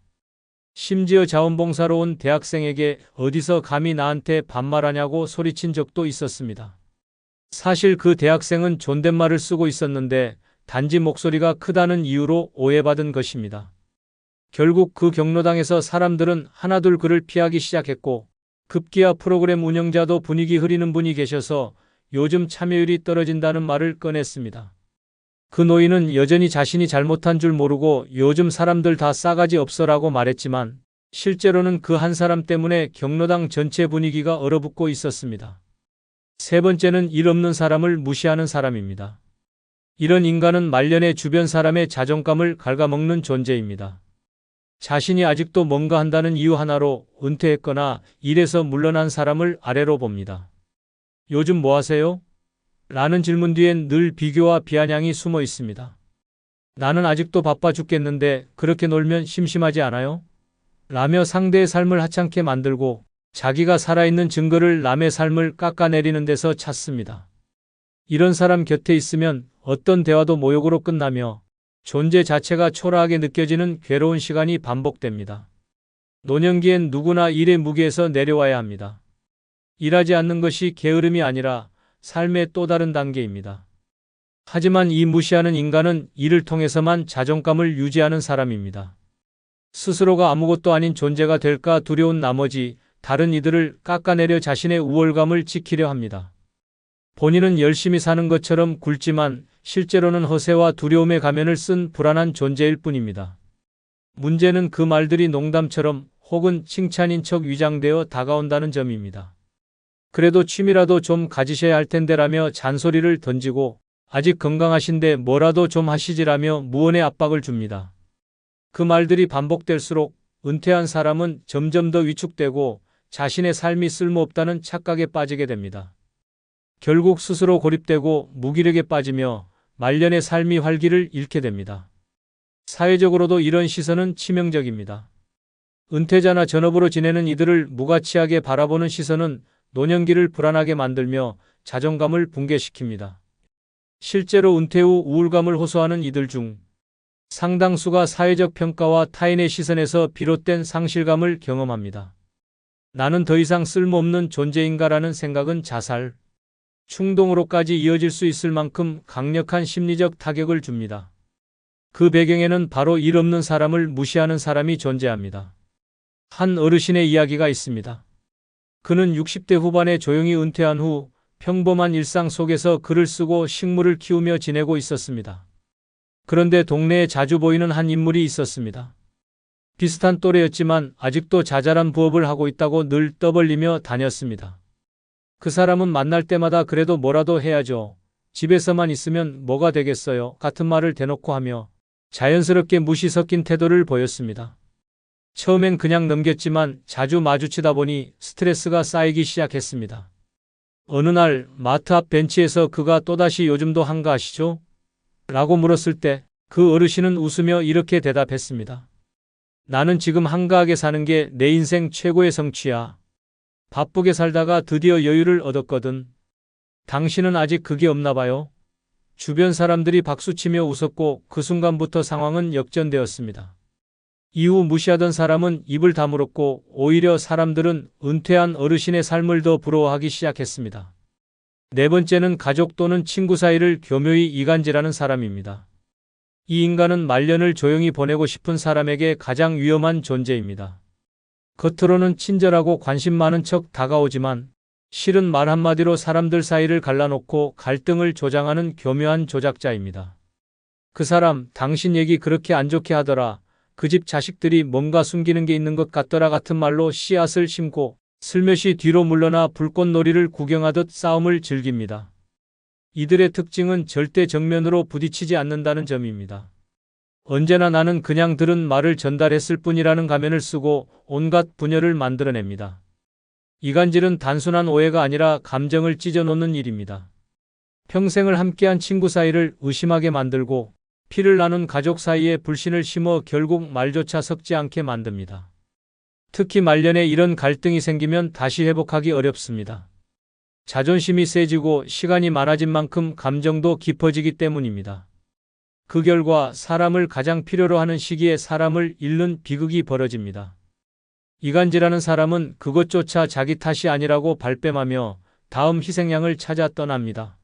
심지어 자원봉사로 온 대학생에게 어디서 감히 나한테 반말하냐고 소리친 적도 있었습니다. 사실 그 대학생은 존댓말을 쓰고 있었는데 단지 목소리가 크다는 이유로 오해받은 것입니다. 결국 그 경로당에서 사람들은 하나둘 그를 피하기 시작했고 급기야 프로그램 운영자도 분위기 흐리는 분이 계셔서 요즘 참여율이 떨어진다는 말을 꺼냈습니다. 그 노인은 여전히 자신이 잘못한 줄 모르고 요즘 사람들 다 싸가지 없어라고 말했지만 실제로는 그 한 사람 때문에 경로당 전체 분위기가 얼어붙고 있었습니다. 세 번째는 일 없는 사람을 무시하는 사람입니다. 이런 인간은 말년에 주변 사람의 자존감을 갉아먹는 존재입니다. 자신이 아직도 뭔가 한다는 이유 하나로 은퇴했거나 일에서 물러난 사람을 아래로 봅니다. 요즘 뭐 하세요? 라는 질문 뒤엔 늘 비교와 비아냥이 숨어 있습니다. 나는 아직도 바빠 죽겠는데 그렇게 놀면 심심하지 않아요? 라며 상대의 삶을 하찮게 만들고 자기가 살아있는 증거를 남의 삶을 깎아내리는 데서 찾습니다. 이런 사람 곁에 있으면 어떤 대화도 모욕으로 끝나며 존재 자체가 초라하게 느껴지는 괴로운 시간이 반복됩니다. 노년기엔 누구나 일의 무게에서 내려와야 합니다. 일하지 않는 것이 게으름이 아니라 삶의 또 다른 단계입니다. 하지만 이 무시하는 인간은 일을 통해서만 자존감을 유지하는 사람입니다. 스스로가 아무것도 아닌 존재가 될까 두려운 나머지 다른 이들을 깎아내려 자신의 우월감을 지키려 합니다. 본인은 열심히 사는 것처럼 굴지만 실제로는 허세와 두려움의 가면을 쓴 불안한 존재일 뿐입니다. 문제는 그 말들이 농담처럼 혹은 칭찬인 척 위장되어 다가온다는 점입니다. 그래도 취미라도 좀 가지셔야 할 텐데라며 잔소리를 던지고 아직 건강하신데 뭐라도 좀 하시지라며 무언의 압박을 줍니다. 그 말들이 반복될수록 은퇴한 사람은 점점 더 위축되고 자신의 삶이 쓸모없다는 착각에 빠지게 됩니다. 결국 스스로 고립되고 무기력에 빠지며 말년의 삶이 활기를 잃게 됩니다. 사회적으로도 이런 시선은 치명적입니다. 은퇴자나 전업으로 지내는 이들을 무가치하게 바라보는 시선은 노년기를 불안하게 만들며 자존감을 붕괴시킵니다. 실제로 은퇴 후 우울감을 호소하는 이들 중 상당수가 사회적 평가와 타인의 시선에서 비롯된 상실감을 경험합니다. 나는 더 이상 쓸모없는 존재인가라는 생각은 자살, 충동으로까지 이어질 수 있을 만큼 강력한 심리적 타격을 줍니다. 그 배경에는 바로 일 없는 사람을 무시하는 사람이 존재합니다. 한 어르신의 이야기가 있습니다. 그는 60대 후반에 조용히 은퇴한 후 평범한 일상 속에서 글을 쓰고 식물을 키우며 지내고 있었습니다. 그런데 동네에 자주 보이는 한 인물이 있었습니다. 비슷한 또래였지만 아직도 자잘한 부업을 하고 있다고 늘 떠벌리며 다녔습니다. 그 사람은 만날 때마다 그래도 뭐라도 해야죠. 집에서만 있으면 뭐가 되겠어요. 같은 말을 대놓고 하며 자연스럽게 무시 섞인 태도를 보였습니다. 처음엔 그냥 넘겼지만 자주 마주치다 보니 스트레스가 쌓이기 시작했습니다. 어느 날 마트 앞 벤치에서 그가 또다시 요즘도 한가하시죠? 라고 물었을 때 그 어르신은 웃으며 이렇게 대답했습니다. 나는 지금 한가하게 사는 게 내 인생 최고의 성취야. 바쁘게 살다가 드디어 여유를 얻었거든. 당신은 아직 그게 없나 봐요. 주변 사람들이 박수치며 웃었고 그 순간부터 상황은 역전되었습니다. 이후 무시하던 사람은 입을 다물었고 오히려 사람들은 은퇴한 어르신의 삶을 더 부러워하기 시작했습니다. 네 번째는 가족 또는 친구 사이를 교묘히 이간질하는 사람입니다. 이 인간은 말년을 조용히 보내고 싶은 사람에게 가장 위험한 존재입니다. 겉으로는 친절하고 관심 많은 척 다가오지만 실은 말 한마디로 사람들 사이를 갈라놓고 갈등을 조장하는 교묘한 조작자입니다. 그 사람, 당신 얘기 그렇게 안 좋게 하더라. 그 집 자식들이 뭔가 숨기는 게 있는 것 같더라 같은 말로 씨앗을 심고 슬며시 뒤로 물러나 불꽃놀이를 구경하듯 싸움을 즐깁니다. 이들의 특징은 절대 정면으로 부딪히지 않는다는 점입니다. 언제나 나는 그냥 들은 말을 전달했을 뿐이라는 가면을 쓰고 온갖 분열을 만들어냅니다. 이간질은 단순한 오해가 아니라 감정을 찢어놓는 일입니다. 평생을 함께한 친구 사이를 의심하게 만들고 피를 나눈 가족 사이에 불신을 심어 결국 말조차 섞지 않게 만듭니다. 특히 말년에 이런 갈등이 생기면 다시 회복하기 어렵습니다. 자존심이 세지고 시간이 많아진 만큼 감정도 깊어지기 때문입니다. 그 결과 사람을 가장 필요로 하는 시기에 사람을 잃는 비극이 벌어집니다. 이간질하는 사람은 그것조차 자기 탓이 아니라고 발뺌하며 다음 희생양을 찾아 떠납니다.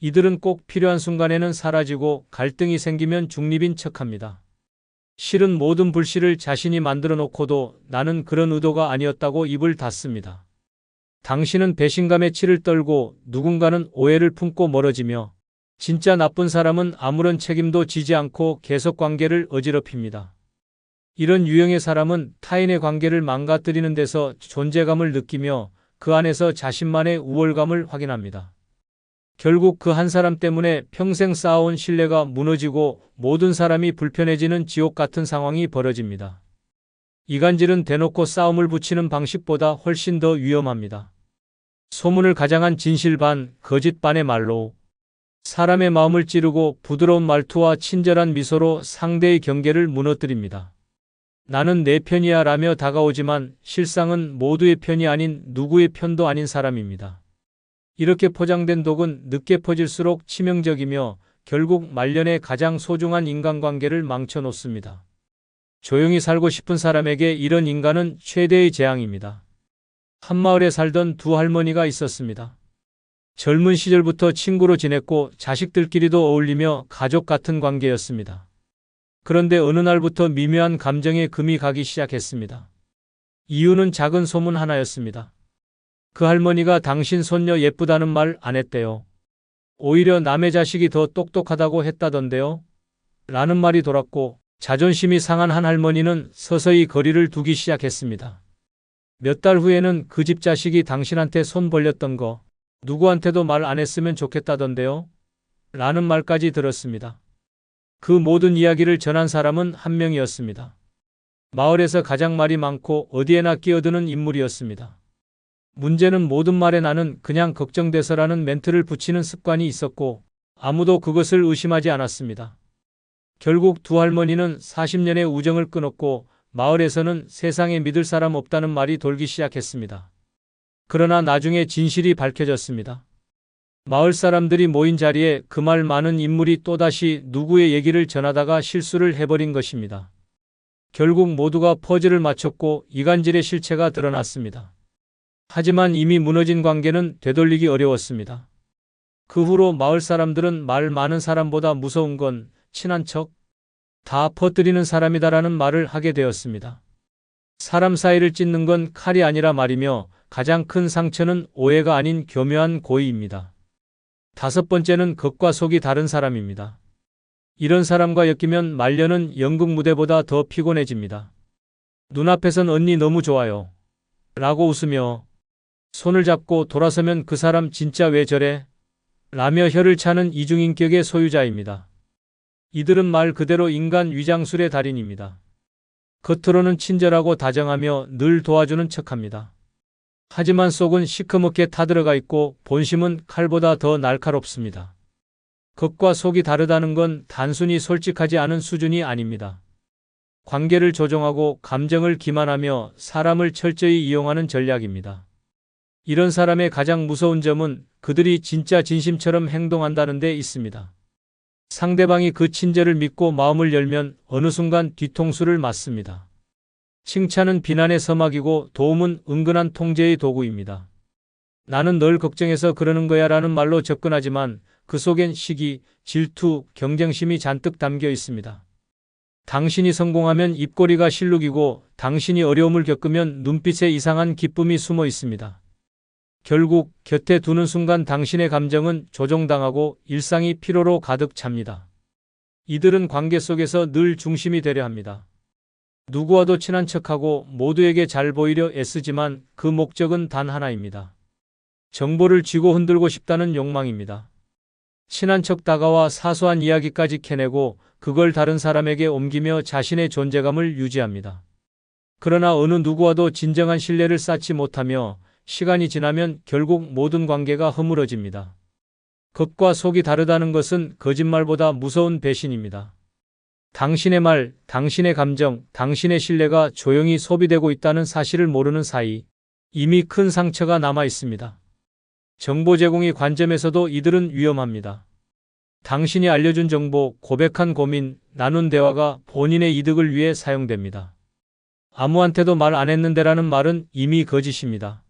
이들은 꼭 필요한 순간에는 사라지고 갈등이 생기면 중립인 척합니다. 실은 모든 불씨를 자신이 만들어 놓고도 나는 그런 의도가 아니었다고 입을 닫습니다. 당신은 배신감에 치를 떨고 누군가는 오해를 품고 멀어지며 진짜 나쁜 사람은 아무런 책임도 지지 않고 계속 관계를 어지럽힙니다. 이런 유형의 사람은 타인의 관계를 망가뜨리는 데서 존재감을 느끼며 그 안에서 자신만의 우월감을 확인합니다. 결국 그 한 사람 때문에 평생 쌓아온 신뢰가 무너지고 모든 사람이 불편해지는 지옥 같은 상황이 벌어집니다. 이간질은 대놓고 싸움을 붙이는 방식보다 훨씬 더 위험합니다. 소문을 가장한 진실 반, 거짓 반의 말로 사람의 마음을 찌르고 부드러운 말투와 친절한 미소로 상대의 경계를 무너뜨립니다. 나는 내 편이야 라며 다가오지만 실상은 모두의 편이 아닌 누구의 편도 아닌 사람입니다. 이렇게 포장된 독은 늦게 퍼질수록 치명적이며 결국 말년에 가장 소중한 인간관계를 망쳐놓습니다. 조용히 살고 싶은 사람에게 이런 인간은 최대의 재앙입니다. 한 마을에 살던 두 할머니가 있었습니다. 젊은 시절부터 친구로 지냈고 자식들끼리도 어울리며 가족 같은 관계였습니다. 그런데 어느 날부터 미묘한 감정에 금이 가기 시작했습니다. 이유는 작은 소문 하나였습니다. 그 할머니가 당신 손녀 예쁘다는 말 안 했대요. 오히려 남의 자식이 더 똑똑하다고 했다던데요. 라는 말이 돌았고 자존심이 상한 한 할머니는 서서히 거리를 두기 시작했습니다. 몇 달 후에는 그 집 자식이 당신한테 손 벌렸던 거 누구한테도 말 안 했으면 좋겠다던데요. 라는 말까지 들었습니다. 그 모든 이야기를 전한 사람은 한 명이었습니다. 마을에서 가장 말이 많고 어디에나 끼어드는 인물이었습니다. 문제는 모든 말에 나는 그냥 걱정돼서라는 멘트를 붙이는 습관이 있었고 아무도 그것을 의심하지 않았습니다. 결국 두 할머니는 40년의 우정을 끊었고 마을에서는 세상에 믿을 사람 없다는 말이 돌기 시작했습니다. 그러나 나중에 진실이 밝혀졌습니다. 마을 사람들이 모인 자리에 그 말 많은 인물이 또다시 누구의 얘기를 전하다가 실수를 해버린 것입니다. 결국 모두가 퍼즐을 맞췄고 이간질의 실체가 드러났습니다. 하지만 이미 무너진 관계는 되돌리기 어려웠습니다. 그 후로 마을 사람들은 말 많은 사람보다 무서운 건 친한 척 다 퍼뜨리는 사람이다라는 말을 하게 되었습니다. 사람 사이를 찢는 건 칼이 아니라 말이며 가장 큰 상처는 오해가 아닌 교묘한 고의입니다. 다섯 번째는 겉과 속이 다른 사람입니다. 이런 사람과 엮이면 말년은 연극 무대보다 더 피곤해집니다. 눈앞에선 언니 너무 좋아요. 라고 웃으며 손을 잡고 돌아서면 그 사람 진짜 왜 저래? 라며 혀를 차는 이중인격의 소유자입니다. 이들은 말 그대로 인간 위장술의 달인입니다. 겉으로는 친절하고 다정하며 늘 도와주는 척합니다. 하지만 속은 시커멓게 타들어가 있고 본심은 칼보다 더 날카롭습니다. 겉과 속이 다르다는 건 단순히 솔직하지 않은 수준이 아닙니다. 관계를 조종하고 감정을 기만하며 사람을 철저히 이용하는 전략입니다. 이런 사람의 가장 무서운 점은 그들이 진짜 진심처럼 행동한다는 데 있습니다. 상대방이 그 친절을 믿고 마음을 열면 어느 순간 뒤통수를 맞습니다. 칭찬은 비난의 서막이고 도움은 은근한 통제의 도구입니다. 나는 널 걱정해서 그러는 거야 라는 말로 접근하지만 그 속엔 시기, 질투, 경쟁심이 잔뜩 담겨 있습니다. 당신이 성공하면 입꼬리가 실룩이고 당신이 어려움을 겪으면 눈빛에 이상한 기쁨이 숨어 있습니다. 결국 곁에 두는 순간 당신의 감정은 조종당하고 일상이 피로로 가득 찹니다. 이들은 관계 속에서 늘 중심이 되려 합니다. 누구와도 친한 척하고 모두에게 잘 보이려 애쓰지만 그 목적은 단 하나입니다. 정보를 쥐고 흔들고 싶다는 욕망입니다. 친한 척 다가와 사소한 이야기까지 캐내고 그걸 다른 사람에게 옮기며 자신의 존재감을 유지합니다. 그러나 어느 누구와도 진정한 신뢰를 쌓지 못하며 시간이 지나면 결국 모든 관계가 허물어집니다. 겉과 속이 다르다는 것은 거짓말보다 무서운 배신입니다. 당신의 말, 당신의 감정, 당신의 신뢰가 조용히 소비되고 있다는 사실을 모르는 사이 이미 큰 상처가 남아 있습니다. 정보 제공의 관점에서도 이들은 위험합니다. 당신이 알려준 정보, 고백한 고민, 나눈 대화가 본인의 이득을 위해 사용됩니다. 아무한테도 말 안 했는데라는 말은 이미 거짓입니다.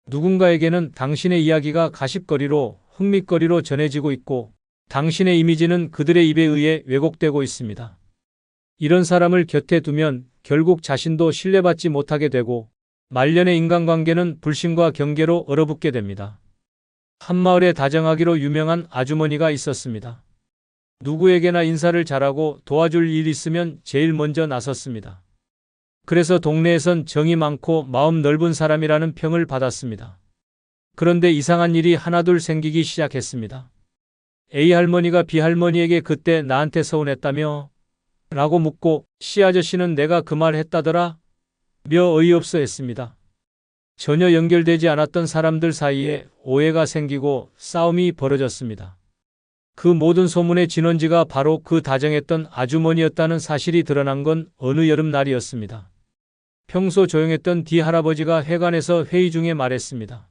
누군가에게는 당신의 이야기가 가십거리로, 흥밋거리로 전해지고 있고 당신의 이미지는 그들의 입에 의해 왜곡되고 있습니다. 이런 사람을 곁에 두면 결국 자신도 신뢰받지 못하게 되고 말년의 인간관계는 불신과 경계로 얼어붙게 됩니다. 한마을에 다정하기로 유명한 아주머니가 있었습니다. 누구에게나 인사를 잘하고 도와줄 일 있으면 제일 먼저 나섰습니다. 그래서 동네에선 정이 많고 마음 넓은 사람이라는 평을 받았습니다. 그런데 이상한 일이 하나둘 생기기 시작했습니다. A 할머니가 B 할머니에게 그때 나한테 서운했다며? 라고 묻고 C 아저씨는 내가 그 말 했다더라? 며 어이없어 했습니다. 전혀 연결되지 않았던 사람들 사이에 오해가 생기고 싸움이 벌어졌습니다. 그 모든 소문의 진원지가 바로 그 다정했던 아주머니였다는 사실이 드러난 건 어느 여름날이었습니다. 평소 조용했던 D 할아버지가 회관에서 회의 중에 말했습니다.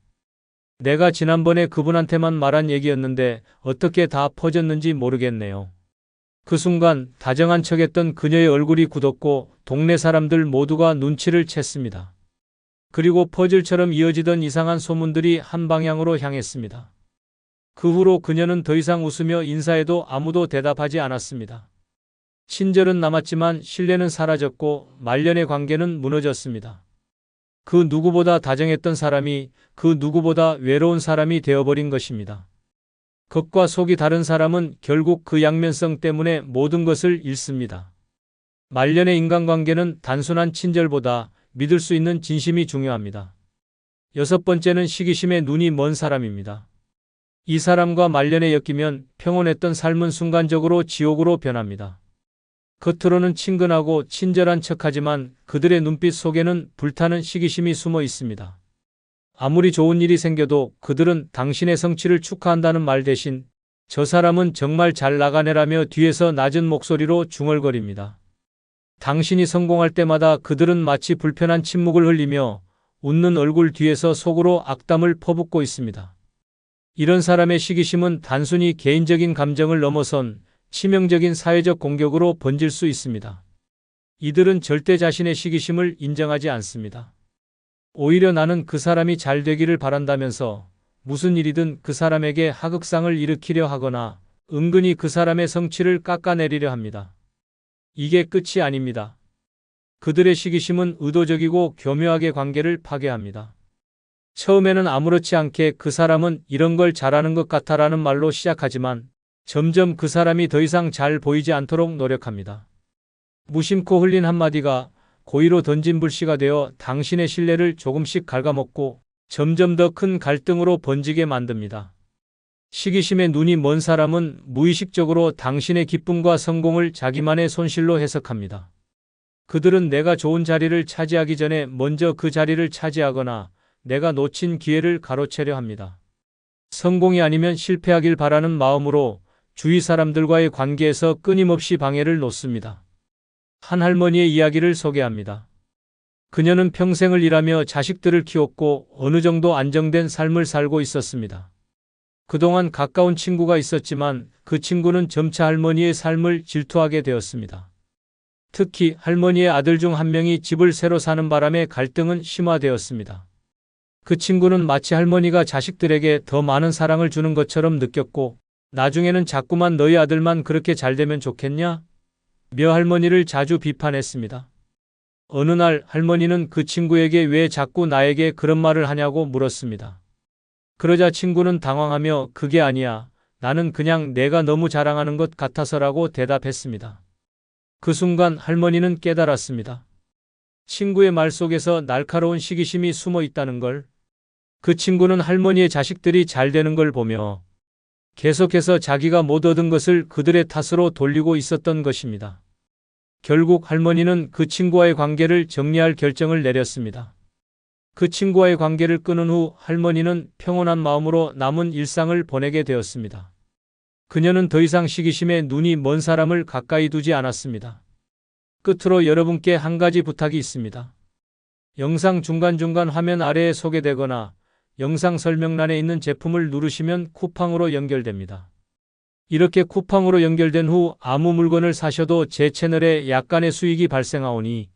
내가 지난번에 그분한테만 말한 얘기였는데 어떻게 다 퍼졌는지 모르겠네요. 그 순간 다정한 척했던 그녀의 얼굴이 굳었고 동네 사람들 모두가 눈치를 챘습니다. 그리고 퍼즐처럼 이어지던 이상한 소문들이 한 방향으로 향했습니다. 그 후로 그녀는 더 이상 웃으며 인사해도 아무도 대답하지 않았습니다. 친절은 남았지만 신뢰는 사라졌고 말년의 관계는 무너졌습니다. 그 누구보다 다정했던 사람이 그 누구보다 외로운 사람이 되어버린 것입니다. 겉과 속이 다른 사람은 결국 그 양면성 때문에 모든 것을 잃습니다. 말년의 인간관계는 단순한 친절보다 믿을 수 있는 진심이 중요합니다. 여섯 번째는 시기심에 눈이 먼 사람입니다. 이 사람과 말년에 엮이면 평온했던 삶은 순간적으로 지옥으로 변합니다. 겉으로는 친근하고 친절한 척하지만 그들의 눈빛 속에는 불타는 시기심이 숨어 있습니다. 아무리 좋은 일이 생겨도 그들은 당신의 성취를 축하한다는 말 대신 저 사람은 정말 잘 나가네라며 뒤에서 낮은 목소리로 중얼거립니다. 당신이 성공할 때마다 그들은 마치 불편한 침묵을 흘리며 웃는 얼굴 뒤에서 속으로 악담을 퍼붓고 있습니다. 이런 사람의 시기심은 단순히 개인적인 감정을 넘어선 치명적인 사회적 공격으로 번질 수 있습니다. 이들은 절대 자신의 시기심을 인정하지 않습니다. 오히려 나는 그 사람이 잘 되기를 바란다면서 무슨 일이든 그 사람에게 하극상을 일으키려 하거나 은근히 그 사람의 성취를 깎아내리려 합니다. 이게 끝이 아닙니다. 그들의 시기심은 의도적이고 교묘하게 관계를 파괴합니다. 처음에는 아무렇지 않게 그 사람은 이런 걸 잘하는 것 같아라는 말로 시작하지만 점점 그 사람이 더 이상 잘 보이지 않도록 노력합니다. 무심코 흘린 한마디가 고의로 던진 불씨가 되어 당신의 신뢰를 조금씩 갉아먹고 점점 더 큰 갈등으로 번지게 만듭니다. 시기심에 눈이 먼 사람은 무의식적으로 당신의 기쁨과 성공을 자기만의 손실로 해석합니다. 그들은 내가 좋은 자리를 차지하기 전에 먼저 그 자리를 차지하거나 내가 놓친 기회를 가로채려 합니다. 성공이 아니면 실패하길 바라는 마음으로 주위 사람들과의 관계에서 끊임없이 방해를 놓습니다. 한 할머니의 이야기를 소개합니다. 그녀는 평생을 일하며 자식들을 키웠고 어느 정도 안정된 삶을 살고 있었습니다. 그동안 가까운 친구가 있었지만 그 친구는 점차 할머니의 삶을 질투하게 되었습니다. 특히 할머니의 아들 중 한 명이 집을 새로 사는 바람에 갈등은 심화되었습니다. 그 친구는 마치 할머니가 자식들에게 더 많은 사랑을 주는 것처럼 느꼈고 나중에는 자꾸만 너희 아들만 그렇게 잘 되면 좋겠냐? 며 할머니를 자주 비판했습니다. 어느 날 할머니는 그 친구에게 왜 자꾸 나에게 그런 말을 하냐고 물었습니다. 그러자 친구는 당황하며 그게 아니야. 나는 그냥 내가 너무 자랑하는 것 같아서라고 대답했습니다. 그 순간 할머니는 깨달았습니다. 친구의 말 속에서 날카로운 시기심이 숨어 있다는 걸. 그 친구는 할머니의 자식들이 잘 되는 걸 보며 계속해서 자기가 못 얻은 것을 그들의 탓으로 돌리고 있었던 것입니다. 결국 할머니는 그 친구와의 관계를 정리할 결정을 내렸습니다. 그 친구와의 관계를 끊은 후 할머니는 평온한 마음으로 남은 일상을 보내게 되었습니다. 그녀는 더 이상 시기심에 눈이 먼 사람을 가까이 두지 않았습니다. 끝으로 여러분께 한 가지 부탁이 있습니다. 영상 중간중간 화면 아래에 소개되거나 영상 설명란에 있는 제품을 누르시면 쿠팡으로 연결됩니다. 이렇게 쿠팡으로 연결된 후 아무 물건을 사셔도 제 채널에 약간의 수익이 발생하오니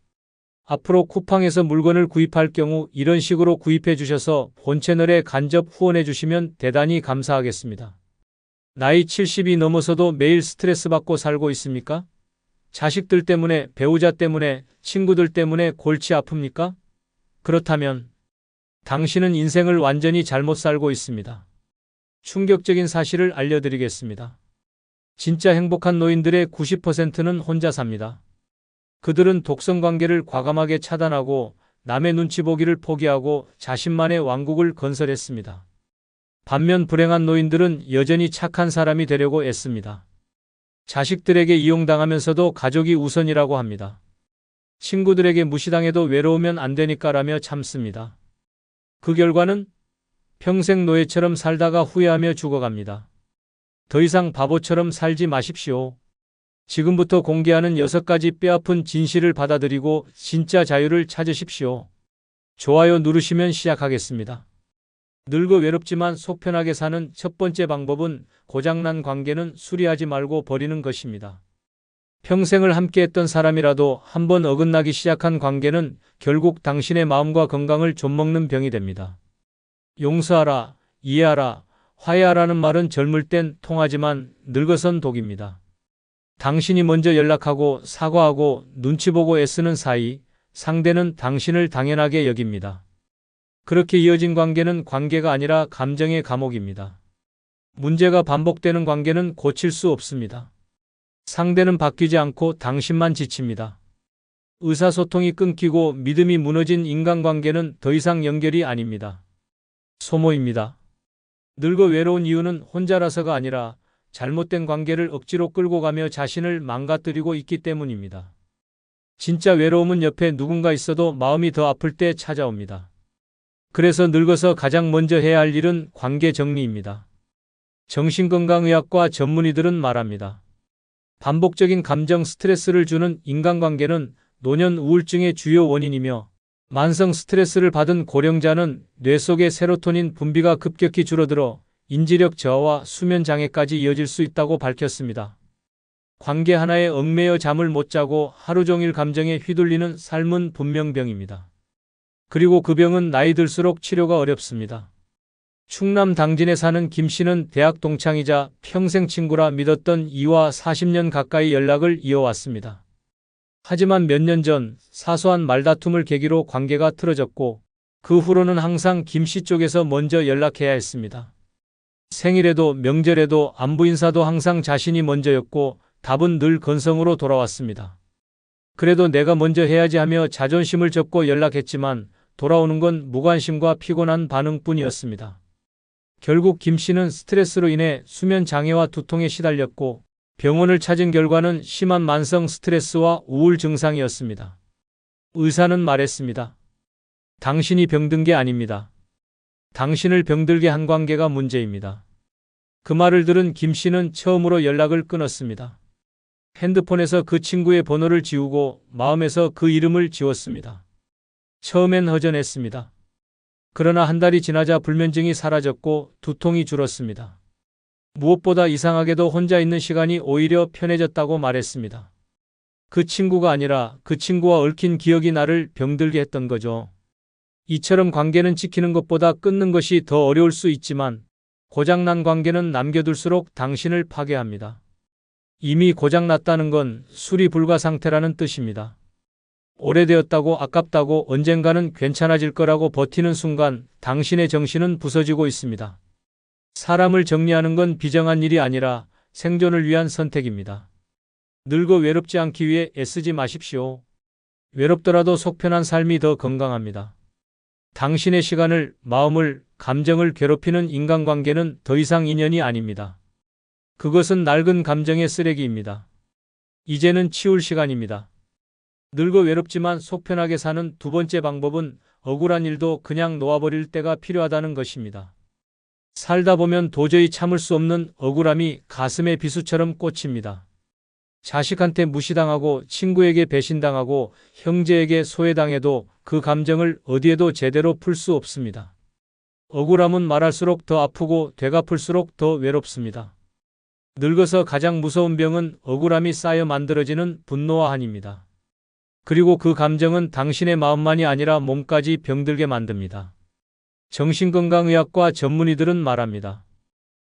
앞으로 쿠팡에서 물건을 구입할 경우 이런 식으로 구입해 주셔서 본 채널에 간접 후원해 주시면 대단히 감사하겠습니다. 나이 70이 넘어서도 매일 스트레스 받고 살고 있습니까? 자식들 때문에, 배우자 때문에, 친구들 때문에 골치 아픕니까? 그렇다면 당신은 인생을 완전히 잘못 살고 있습니다. 충격적인 사실을 알려드리겠습니다. 진짜 행복한 노인들의 90%는 혼자 삽니다. 그들은 독성관계를 과감하게 차단하고 남의 눈치 보기를 포기하고 자신만의 왕국을 건설했습니다. 반면 불행한 노인들은 여전히 착한 사람이 되려고 애씁니다. 자식들에게 이용당하면서도 가족이 우선이라고 합니다. 친구들에게 무시당해도 외로우면 안 되니까라며 참습니다. 그 결과는 평생 노예처럼 살다가 후회하며 죽어갑니다. 더 이상 바보처럼 살지 마십시오. 지금부터 공개하는 6가지 뼈아픈 진실을 받아들이고 진짜 자유를 찾으십시오. 좋아요 누르시면 시작하겠습니다. 늙어 외롭지만 속 편하게 사는 첫 번째 방법은 고장난 관계는 수리하지 말고 버리는 것입니다. 평생을 함께했던 사람이라도 한번 어긋나기 시작한 관계는 결국 당신의 마음과 건강을 좀먹는 병이 됩니다. 용서하라, 이해하라, 화해하라는 말은 젊을 땐 통하지만 늙어선 독입니다. 당신이 먼저 연락하고 사과하고 눈치 보고 애쓰는 사이 상대는 당신을 당연하게 여깁니다. 그렇게 이어진 관계는 관계가 아니라 감정의 감옥입니다. 문제가 반복되는 관계는 고칠 수 없습니다. 상대는 바뀌지 않고 당신만 지칩니다. 의사소통이 끊기고 믿음이 무너진 인간관계는 더 이상 연결이 아닙니다. 소모입니다. 늙어 외로운 이유는 혼자라서가 아니라 잘못된 관계를 억지로 끌고 가며 자신을 망가뜨리고 있기 때문입니다. 진짜 외로움은 옆에 누군가 있어도 마음이 더 아플 때 찾아옵니다. 그래서 늙어서 가장 먼저 해야 할 일은 관계 정리입니다. 정신건강의학과 전문의들은 말합니다. 반복적인 감정 스트레스를 주는 인간관계는 노년 우울증의 주요 원인이며 만성 스트레스를 받은 고령자는 뇌 속의 세로토닌 분비가 급격히 줄어들어 인지력 저하와 수면 장애까지 이어질 수 있다고 밝혔습니다. 관계 하나에 얽매여 잠을 못 자고 하루 종일 감정에 휘둘리는 삶은 분명 병입니다. 그리고 그 병은 나이 들수록 치료가 어렵습니다. 충남 당진에 사는 김 씨는 대학 동창이자 평생 친구라 믿었던 이와 40년 가까이 연락을 이어왔습니다. 하지만 몇 년 전 사소한 말다툼을 계기로 관계가 틀어졌고 그 후로는 항상 김 씨 쪽에서 먼저 연락해야 했습니다. 생일에도 명절에도 안부 인사도 항상 자신이 먼저였고 답은 늘 건성으로 돌아왔습니다. 그래도 내가 먼저 해야지 하며 자존심을 접고 연락했지만 돌아오는 건 무관심과 피곤한 반응뿐이었습니다. 결국 김 씨는 스트레스로 인해 수면 장애와 두통에 시달렸고 병원을 찾은 결과는 심한 만성 스트레스와 우울 증상이었습니다. 의사는 말했습니다. 당신이 병든 게 아닙니다. 당신을 병들게 한 관계가 문제입니다. 그 말을 들은 김 씨는 처음으로 연락을 끊었습니다. 핸드폰에서 그 친구의 번호를 지우고 마음에서 그 이름을 지웠습니다. 처음엔 허전했습니다. 그러나 한 달이 지나자 불면증이 사라졌고 두통이 줄었습니다. 무엇보다 이상하게도 혼자 있는 시간이 오히려 편해졌다고 말했습니다. 그 친구가 아니라 그 친구와 얽힌 기억이 나를 병들게 했던 거죠. 이처럼 관계는 지키는 것보다 끊는 것이 더 어려울 수 있지만 고장난 관계는 남겨둘수록 당신을 파괴합니다. 이미 고장났다는 건 수리 불가 상태라는 뜻입니다. 오래되었다고 아깝다고 언젠가는 괜찮아질 거라고 버티는 순간 당신의 정신은 부서지고 있습니다. 사람을 정리하는 건 비정한 일이 아니라 생존을 위한 선택입니다. 늙어 외롭지 않기 위해 애쓰지 마십시오. 외롭더라도 속 편한 삶이 더 건강합니다. 당신의 시간을, 마음을, 감정을 괴롭히는 인간관계는 더 이상 인연이 아닙니다. 그것은 낡은 감정의 쓰레기입니다. 이제는 치울 시간입니다. 늙어 외롭지만 속 편하게 사는 두 번째 방법은 억울한 일도 그냥 놓아버릴 때가 필요하다는 것입니다. 살다 보면 도저히 참을 수 없는 억울함이 가슴에 비수처럼 꽂힙니다. 자식한테 무시당하고 친구에게 배신당하고 형제에게 소외당해도 그 감정을 어디에도 제대로 풀 수 없습니다. 억울함은 말할수록 더 아프고 되갚을수록 더 외롭습니다. 늙어서 가장 무서운 병은 억울함이 쌓여 만들어지는 분노와 한입니다. 그리고 그 감정은 당신의 마음만이 아니라 몸까지 병들게 만듭니다. 정신건강의학과 전문의들은 말합니다.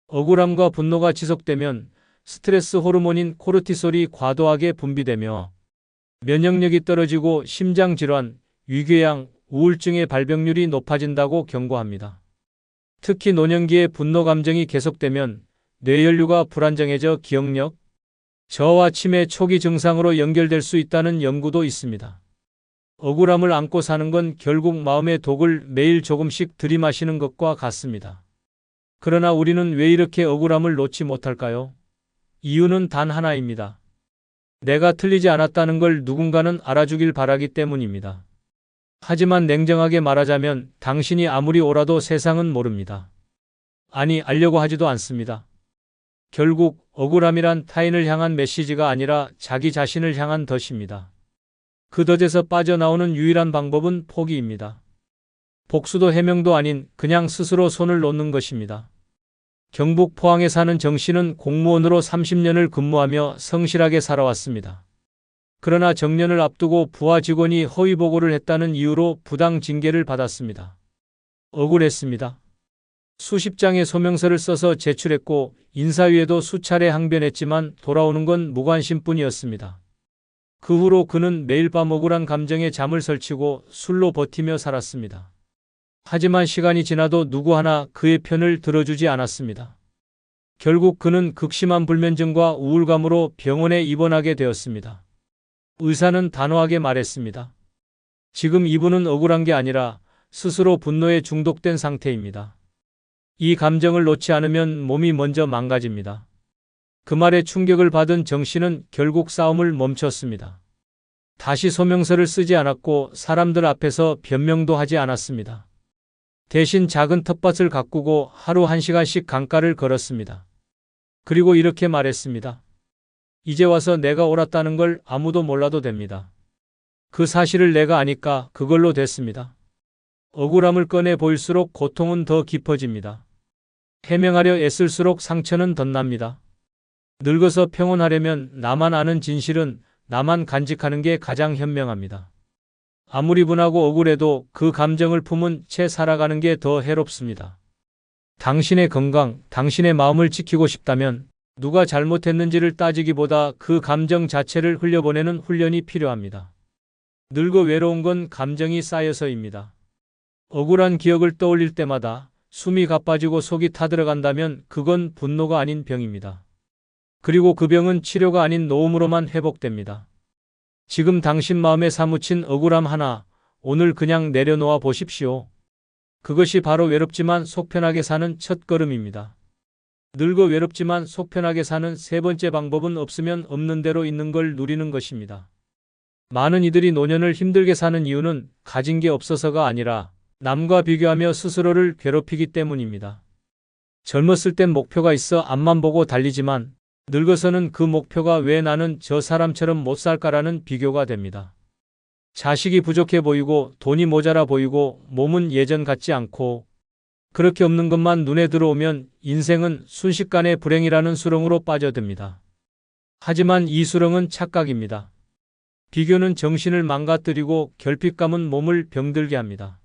억울함과 분노가 지속되면 스트레스 호르몬인 코르티솔이 과도하게 분비되며 면역력이 떨어지고 심장질환, 위궤양, 우울증의 발병률이 높아진다고 경고합니다. 특히 노년기에 분노 감정이 계속되면 뇌연류가 불안정해져 기억력, 저하와 치매 초기 증상으로 연결될 수 있다는 연구도 있습니다. 억울함을 안고 사는 건 결국 마음의 독을 매일 조금씩 들이마시는 것과 같습니다. 그러나 우리는 왜 이렇게 억울함을 놓지 못할까요? 이유는 단 하나입니다. 내가 틀리지 않았다는 걸 누군가는 알아주길 바라기 때문입니다. 하지만 냉정하게 말하자면 당신이 아무리 옳아도 세상은 모릅니다. 아니, 알려고 하지도 않습니다. 결국 억울함이란 타인을 향한 메시지가 아니라 자기 자신을 향한 덫입니다. 그 덫에서 빠져나오는 유일한 방법은 포기입니다. 복수도 해명도 아닌 그냥 스스로 손을 놓는 것입니다. 경북 포항에 사는 정 씨는 공무원으로 30년을 근무하며 성실하게 살아왔습니다. 그러나 정년을 앞두고 부하 직원이 허위 보고를 했다는 이유로 부당 징계를 받았습니다. 억울했습니다. 수십 장의 소명서를 써서 제출했고 인사위에도 수차례 항변했지만 돌아오는 건 무관심뿐이었습니다. 그 후로 그는 매일 밤 억울한 감정에 잠을 설치고 술로 버티며 살았습니다. 하지만 시간이 지나도 누구 하나 그의 편을 들어주지 않았습니다. 결국 그는 극심한 불면증과 우울감으로 병원에 입원하게 되었습니다. 의사는 단호하게 말했습니다. 지금 이분은 억울한 게 아니라 스스로 분노에 중독된 상태입니다. 이 감정을 놓지 않으면 몸이 먼저 망가집니다. 그 말에 충격을 받은 정 씨는 결국 싸움을 멈췄습니다. 다시 소명서를 쓰지 않았고 사람들 앞에서 변명도 하지 않았습니다. 대신 작은 텃밭을 가꾸고 하루 1시간씩 강가를 걸었습니다. 그리고 이렇게 말했습니다. 이제 와서 내가 옳았다는 걸 아무도 몰라도 됩니다. 그 사실을 내가 아니까 그걸로 됐습니다. 억울함을 꺼내 보일수록 고통은 더 깊어집니다. 해명하려 애쓸수록 상처는 덧납니다. 늙어서 평온하려면 나만 아는 진실은 나만 간직하는 게 가장 현명합니다. 아무리 분하고 억울해도 그 감정을 품은 채 살아가는 게 더 해롭습니다. 당신의 건강, 당신의 마음을 지키고 싶다면 누가 잘못했는지를 따지기보다 그 감정 자체를 흘려보내는 훈련이 필요합니다. 늙어 외로운 건 감정이 쌓여서입니다. 억울한 기억을 떠올릴 때마다 숨이 가빠지고 속이 타들어간다면 그건 분노가 아닌 병입니다. 그리고 그 병은 치료가 아닌 노움으로만 회복됩니다. 지금 당신 마음에 사무친 억울함 하나, 오늘 그냥 내려놓아 보십시오. 그것이 바로 외롭지만 속 편하게 사는 첫 걸음입니다. 늙어 외롭지만 속 편하게 사는 세 번째 방법은 없으면 없는 대로 있는 걸 누리는 것입니다. 많은 이들이 노년을 힘들게 사는 이유는 가진 게 없어서가 아니라 남과 비교하며 스스로를 괴롭히기 때문입니다. 젊었을 땐 목표가 있어 앞만 보고 달리지만 늙어서는 그 목표가 왜 나는 저 사람처럼 못 살까라는 비교가 됩니다. 자식이 부족해 보이고 돈이 모자라 보이고 몸은 예전 같지 않고 그렇게 없는 것만 눈에 들어오면 인생은 순식간에 불행이라는 수렁으로 빠져듭니다. 하지만 이 수렁은 착각입니다. 비교는 정신을 망가뜨리고 결핍감은 몸을 병들게 합니다.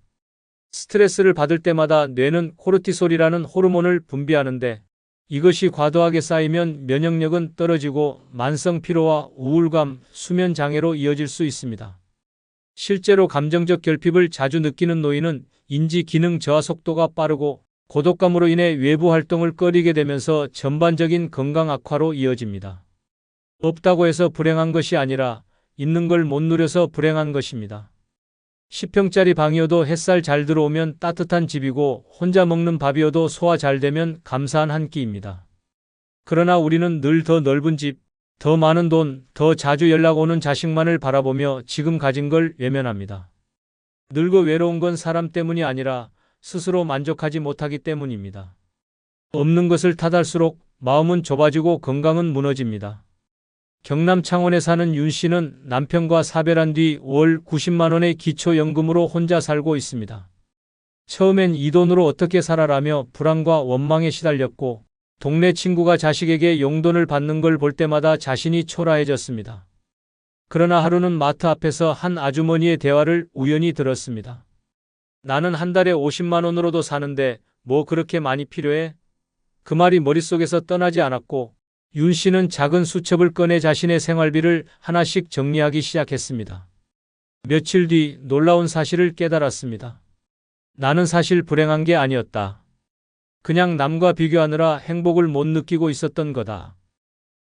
스트레스를 받을 때마다 뇌는 코르티솔이라는 호르몬을 분비하는데 이것이 과도하게 쌓이면 면역력은 떨어지고 만성 피로와 우울감, 수면 장애로 이어질 수 있습니다. 실제로 감정적 결핍을 자주 느끼는 노인은 인지 기능 저하 속도가 빠르고 고독감으로 인해 외부 활동을 꺼리게 되면서 전반적인 건강 악화로 이어집니다. 없다고 해서 불행한 것이 아니라 있는 걸 못 누려서 불행한 것입니다. 10평짜리 방이어도 햇살 잘 들어오면 따뜻한 집이고 혼자 먹는 밥이어도 소화 잘 되면 감사한 한 끼입니다. 그러나 우리는 늘 더 넓은 집, 더 많은 돈, 더 자주 연락 오는 자식만을 바라보며 지금 가진 걸 외면합니다. 늙어 외로운 건 사람 때문이 아니라 스스로 만족하지 못하기 때문입니다. 없는 것을 탓할수록 마음은 좁아지고 건강은 무너집니다. 경남 창원에 사는 윤 씨는 남편과 사별한 뒤 월 90만 원의 기초연금으로 혼자 살고 있습니다. 처음엔 이 돈으로 어떻게 살아라며 불안과 원망에 시달렸고 동네 친구가 자식에게 용돈을 받는 걸 볼 때마다 자신이 초라해졌습니다. 그러나 하루는 마트 앞에서 한 아주머니의 대화를 우연히 들었습니다. 나는 한 달에 50만 원으로도 사는데 뭐 그렇게 많이 필요해? 그 말이 머릿속에서 떠나지 않았고 윤 씨는 작은 수첩을 꺼내 자신의 생활비를 하나씩 정리하기 시작했습니다. 며칠 뒤 놀라운 사실을 깨달았습니다. 나는 사실 불행한 게 아니었다. 그냥 남과 비교하느라 행복을 못 느끼고 있었던 거다.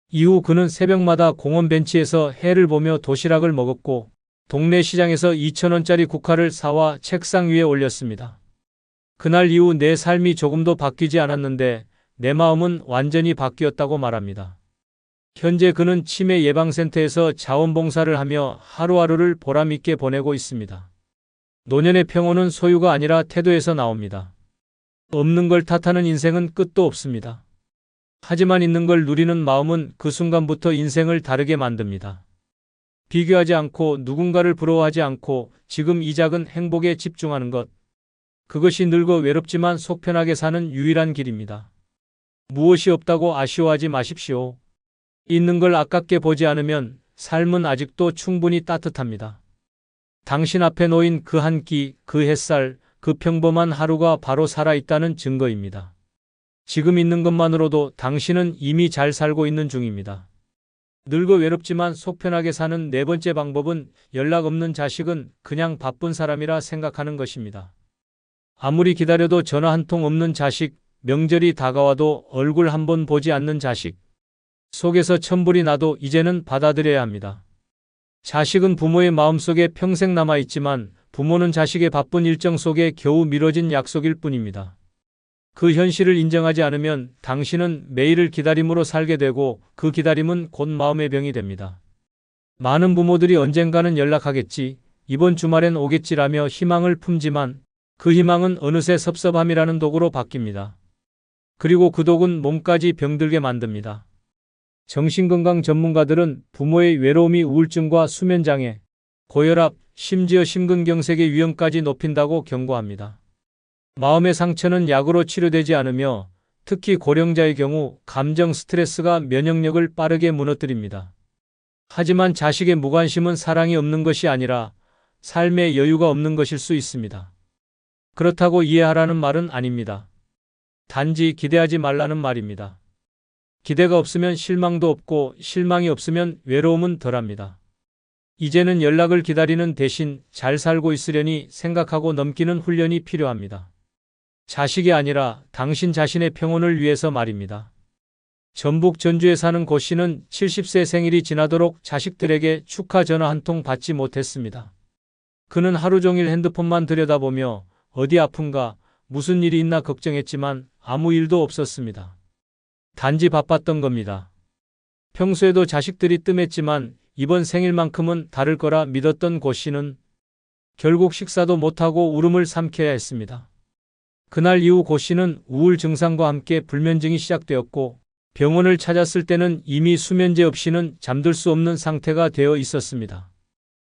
이후 그는 새벽마다 공원 벤치에서 해를 보며 도시락을 먹었고 동네 시장에서 2,000원짜리 국화를 사와 책상 위에 올렸습니다. 그날 이후 내 삶이 조금도 바뀌지 않았는데 내 마음은 완전히 바뀌었다고 말합니다. 현재 그는 치매 예방센터에서 자원봉사를 하며 하루하루를 보람있게 보내고 있습니다. 노년의 평온은 소유가 아니라 태도에서 나옵니다. 없는 걸 탓하는 인생은 끝도 없습니다. 하지만 있는 걸 누리는 마음은 그 순간부터 인생을 다르게 만듭니다. 비교하지 않고 누군가를 부러워하지 않고 지금 이 작은 행복에 집중하는 것. 그것이 늙어 외롭지만 속 편하게 사는 유일한 길입니다. 무엇이 없다고 아쉬워하지 마십시오. 있는 걸 아깝게 보지 않으면 삶은 아직도 충분히 따뜻합니다. 당신 앞에 놓인 그 한 끼, 그 햇살, 그 평범한 하루가 바로 살아있다는 증거입니다. 지금 있는 것만으로도 당신은 이미 잘 살고 있는 중입니다. 늙어 외롭지만 속 편하게 사는 네 번째 방법은 연락 없는 자식은 그냥 바쁜 사람이라 생각하는 것입니다. 아무리 기다려도 전화 한 통 없는 자식, 명절이 다가와도 얼굴 한 번 보지 않는 자식. 속에서 천불이 나도 이제는 받아들여야 합니다. 자식은 부모의 마음속에 평생 남아있지만 부모는 자식의 바쁜 일정 속에 겨우 미뤄진 약속일 뿐입니다. 그 현실을 인정하지 않으면 당신은 매일을 기다림으로 살게 되고 그 기다림은 곧 마음의 병이 됩니다. 많은 부모들이 언젠가는 연락하겠지, 이번 주말엔 오겠지라며 희망을 품지만 그 희망은 어느새 섭섭함이라는 독으로 바뀝니다. 그리고 그 독은 몸까지 병들게 만듭니다. 정신건강 전문가들은 부모의 외로움이 우울증과 수면장애, 고혈압, 심지어 심근경색의 위험까지 높인다고 경고합니다. 마음의 상처는 약으로 치료되지 않으며 특히 고령자의 경우 감정 스트레스가 면역력을 빠르게 무너뜨립니다. 하지만 자식의 무관심은 사랑이 없는 것이 아니라 삶의 여유가 없는 것일 수 있습니다. 그렇다고 이해하라는 말은 아닙니다. 단지 기대하지 말라는 말입니다. 기대가 없으면 실망도 없고 실망이 없으면 외로움은 덜합니다. 이제는 연락을 기다리는 대신 잘 살고 있으려니 생각하고 넘기는 훈련이 필요합니다. 자식이 아니라 당신 자신의 평온을 위해서 말입니다. 전북 전주에 사는 고 씨는 70세 생일이 지나도록 자식들에게 축하 전화 한 통 받지 못했습니다. 그는 하루 종일 핸드폰만 들여다보며 어디 아픈가, 무슨 일이 있나 걱정했지만 아무 일도 없었습니다. 단지 바빴던 겁니다. 평소에도 자식들이 뜸했지만 이번 생일만큼은 다를 거라 믿었던 고 씨는 결국 식사도 못하고 울음을 삼켜야 했습니다. 그날 이후 고 씨는 우울 증상과 함께 불면증이 시작되었고 병원을 찾았을 때는 이미 수면제 없이는 잠들 수 없는 상태가 되어 있었습니다.